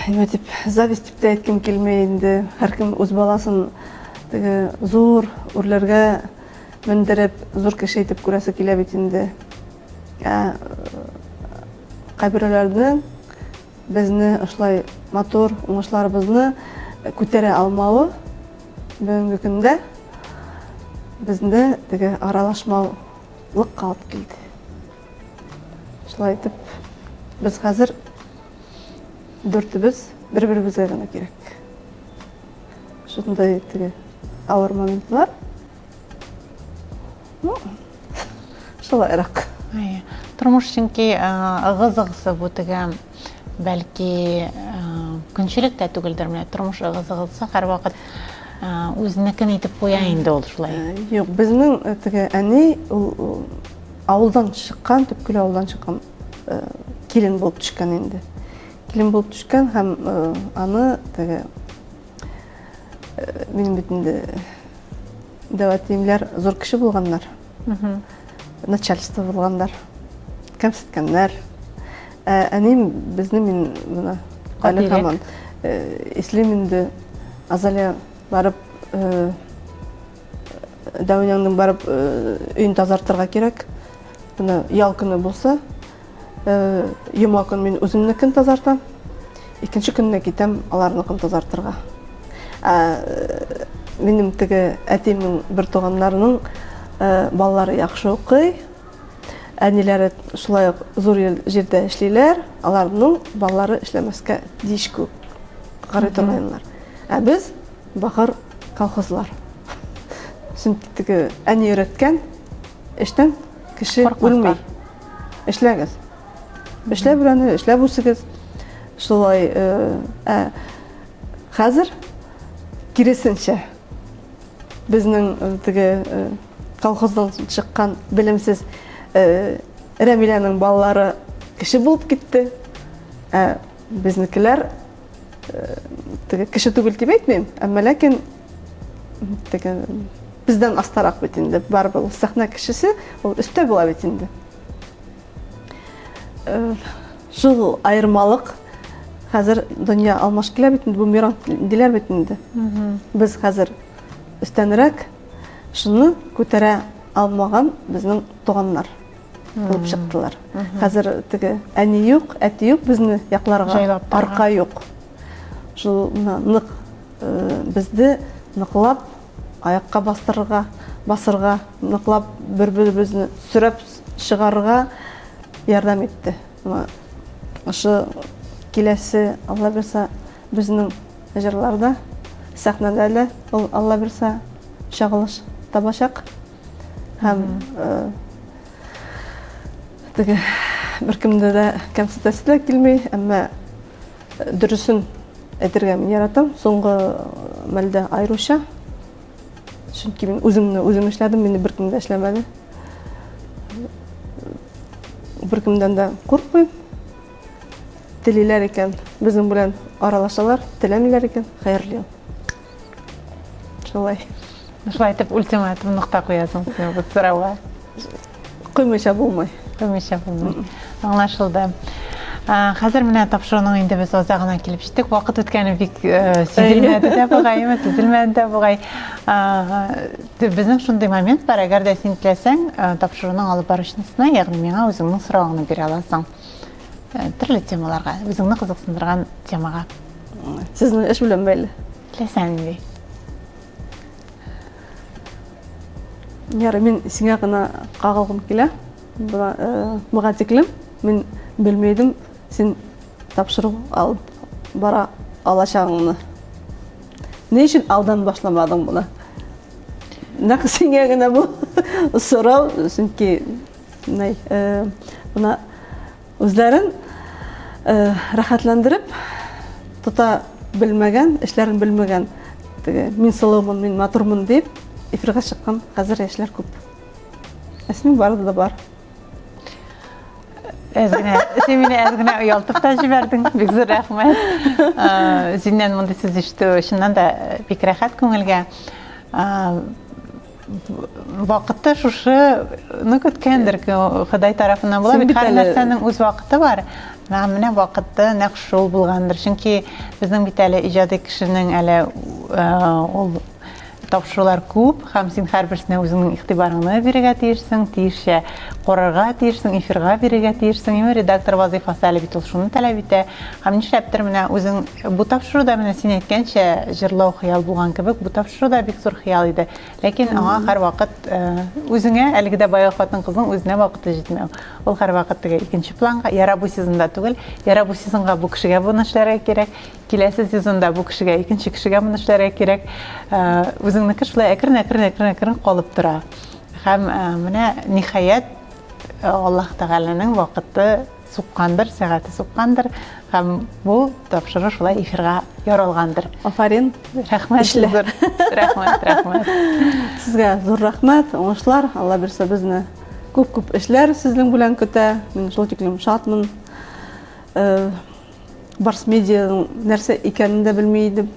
нima дип зависть дип тә әйткем килмәй инде. Һәркем үз баласын теге зур үрләргә мендереп, зур кеше итеп күрәсе килә бит инде. Кайберләрнең безне ошлай матур уңышларыбызны күтәрә алмавы бүгенге көндә безне теге аралашмаулык калып килде. Шулай итеп без хәзер дүртебез бер-беребезгә генә кирәк. Шундай теге авыр моментлар. Шулайрак. Тормыш чөнки ыгы-зыгысы бу теге бәлки көнчелек тә түгелдер. Менә тормыш ыгы-зыгысы һәрвакыт үзенекен итеп куя инде ул шулай. Юк, безнең теге әни ул авылдан чыккан, төпкөл авылдан чыккан килен булып төшкән инде. Килен булып төшкән һәм аны теге минем бит инде дәватимләр зур кеше булганнар. Начальство булганнар. Кемсеткәннәр. Әним безне мин буна әле һаман ислем инде Азалия барып Дәүнеңнең барып өйін тазартырга кирәк. Буны ял көне булса, йома көн мин үземнекен тазартам. Икенче көнне китәм аларныкын тазартырга. Минем теге әтимнең бер туганнарының балалары яхшы укый. Әниләре шулай зур җирдә эшлиләр, аларның балалары эшләмәскә диш күп карый торганнар. Без бахыр колхозлар. Сөнки теге әни өйрәткән эштән кеше үлми. Эшләгез. Эшләп белән эшләп үсегез. Шулай хәзер киресенчә безнең теге колхоздан чыккан белемсез Рәмиләнең балалары кеше булып китте. Безнекеләр теге кеше түгел дип әйтмим, әмма ләкин теге бездән астарак бит инде. Барыбер ул сәхнә кешесе, ул өстә була бит инде. Шул айырмалык хәзер дөнья алмаш килә бит инде, бу миран диләр бит инде. Без хәзер өстәнрәк шуны күтәрә алмаган безнең туганнар булып чыктылар. Хәзер теге әни юк, әти юк, безне якларга арка юк. Шул нык безне ныклап аякка басырга, ныклап бер-беребезне сүрәп чыгарга ярдәм итте. Ошо киләсе Алла берсә безнең җырларда, сәхнәдә ул Алла берсә чагылыш табачак. Һәм теге беркемдә дә кемсетәсе дә килмәй, әмма дөресен әйтергә мин яратам. Соңгы мәлдә айруча. Чөнки мин үзем эшләдем, мине беркем дә эшләмәде. Беркемдән дә куркмыйм. Телиләр икән, безнең белән аралашалар, теләмиләр икән, хәерле. Шулай. Шулай итеп ультиматум нокта куясың син бу сорауга. Куймыйча булмый. Аңлашылды. Хәзер менә тапшыруның инде без азагына килеп җиттек. Вакыт үткәне бик сизелмәде дә бугай, сизелмәде дә бугай. Безнең шундый момент бар, әгәр дә син теләсәң, тапшыруның алып баручысына, ягъни миңа үзеңнең соравыңны бирә аласың. Төрле темаларга, үзеңне кызыксындырган темага. Сезнең эш белән бәйле. Теләсәң ди. Ярый, мин сиңа гына кагылгым килә. Буга тиклем мин белмәйдем, син тапшыру алып бара алачагыңны. Ни өчен алдан башламадың буны? Нәкъ сиңа гына бу сорау, чөнки буна үзләрен рәхәтләндереп тота белмәгән, эшләрен белмәгән, мин сылыумын, мин матурмын дип эфирга чыккан хәзер яшьләр күп. Әсмин барды да бар. Син мине әзгенә оялтып та җибәрдең. Бик зур рәхмәт. Синнән мондай сүз ишетү чыннан да бик рәхәт күңелгә. Вакытта шушыны көткәндер, Ходай тарафыннан була. Бит һәр нәрсәнең үз вакыты бар. Менә вакытты нәкъ шул булгандыр. Чөнки безнең бит әле иҗади кешенең әле ул тапшырулар күп, һәм син һәрберсенә үзеңнең игътибарыңны бирергә тиешсең, тиешчә карарга тиешсең, эфирга бирергә тиешсең. Редактор вазифасы әле бит ул шуны таләп итә. Һәм нишләптер менә үзең бу тапшыруда менә син әйткәнчә җырлау хыял булган кебек, бу тапшыруда бик зур хыял иде. Ләкин аңа һәрвакыт үзеңә, әлеге дә бая хатын-кызның үзенә вакыты җитмәү. Ул һәрвакыт теге икенче планга, яра бу сезонда түгел, яра бу сезонга бу кешегә буны эшләргә кирәк, киләсе сезонда бу кешегә, икенче кешегә буны эшләргә кирәк. Үзеңнеке шулай әкрен калып тора. Һәм менә ниһаять Аллаһ Тәгаләнең вакыты суккандыр, сәгате суккандыр, һәм бу тапшыру шулай эфирга яралгандыр. Афарин, рәхмәт. Рәхмәт. Сезгә зур рәхмәт, уңышлар. Алла бирсә безне күп эшләр сезнең белән көтә. Мин шул тиклем шатмын. Барс медианың нәрсә икәнен дә белми идем.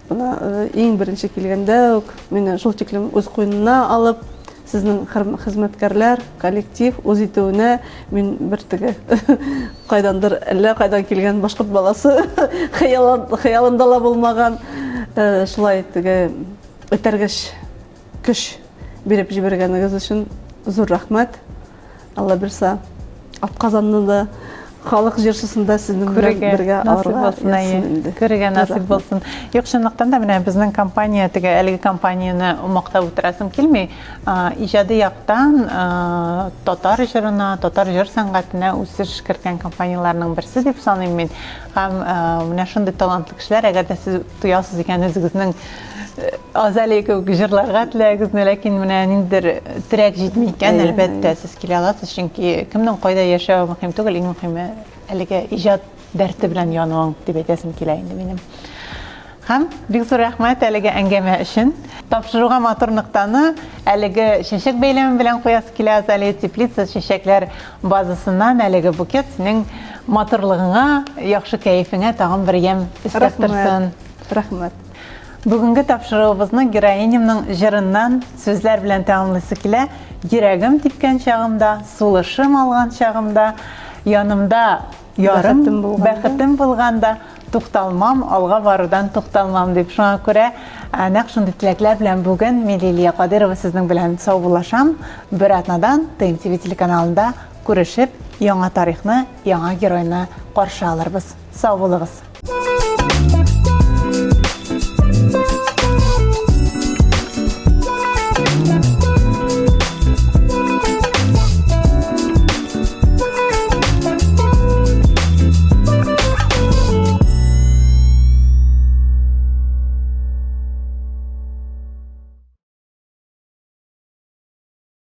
Иң беренче килгәндә үк мине шул тиклем үз куенына алып, сезнең хезмәткәрләр, коллектив үз итүенә мин бер теге кайдандыр әллә кайдан килгән башкорт баласы хыялында ла булмаган шулай теге этәргеш көч биреп җибәргәнегез өчен зур рәхмәт. Алла бирсә, атказанны да халык җырчысында сезнең белән бергә насип алырга булсын, әйе. Күрергә насип булсын. Юк, чынлыктан да менә безнең компания, теге әлеге компанияны мактап үтерәсем килми. Иҗади яктан татар җырына, татар җыр сәнгатенә үсеш керткән компанияләрнең берсе дип саныйм мин. Һәм менә шундый талантлы кешеләр, әгәр дә сез тоясыз икән үзегезнең Азалия кебек җырларга теләгегезне, ләкин менә ниндидер терәк җитми икән, әлбәттә сез килә аласыз, чөнки кемнең кайда яшәү мөһим түгел, иң мөһиме әлеге иҗат дәрте белән януың дип әйтәсем килә инде минем. Һәм бик зур рәхмәт әлеге әңгәмә өчен. Тапшыруга матур ныктаны әлеге чәчәк бәйләме белән куясы килә, Азалия Теплица чәчәкләр базасыннан әлеге букет синең матурлыгыңа, яхшы кәефеңә тагын бер ям өстәп торсын. Рәхмәт. Бүгенге тапшыруыбызны героинямның җырыннан сүзләр белән тәмамлыйсы килә. Йөрәгем типкән чагымда, сулышым алган чагымда, янымда ярым бәхетем булганда, тукталмам, алга барудан тукталмам дип. Шуңа күрә нәкъ шундый теләкләр белән бүген мин Лилия Кадырова сезнең белән саубуллашам. Бер атнадан ТМТВ телеканалында күрешеп, яңа тарихны, яңа геройны каршы алырбыз. Сау булыгыз.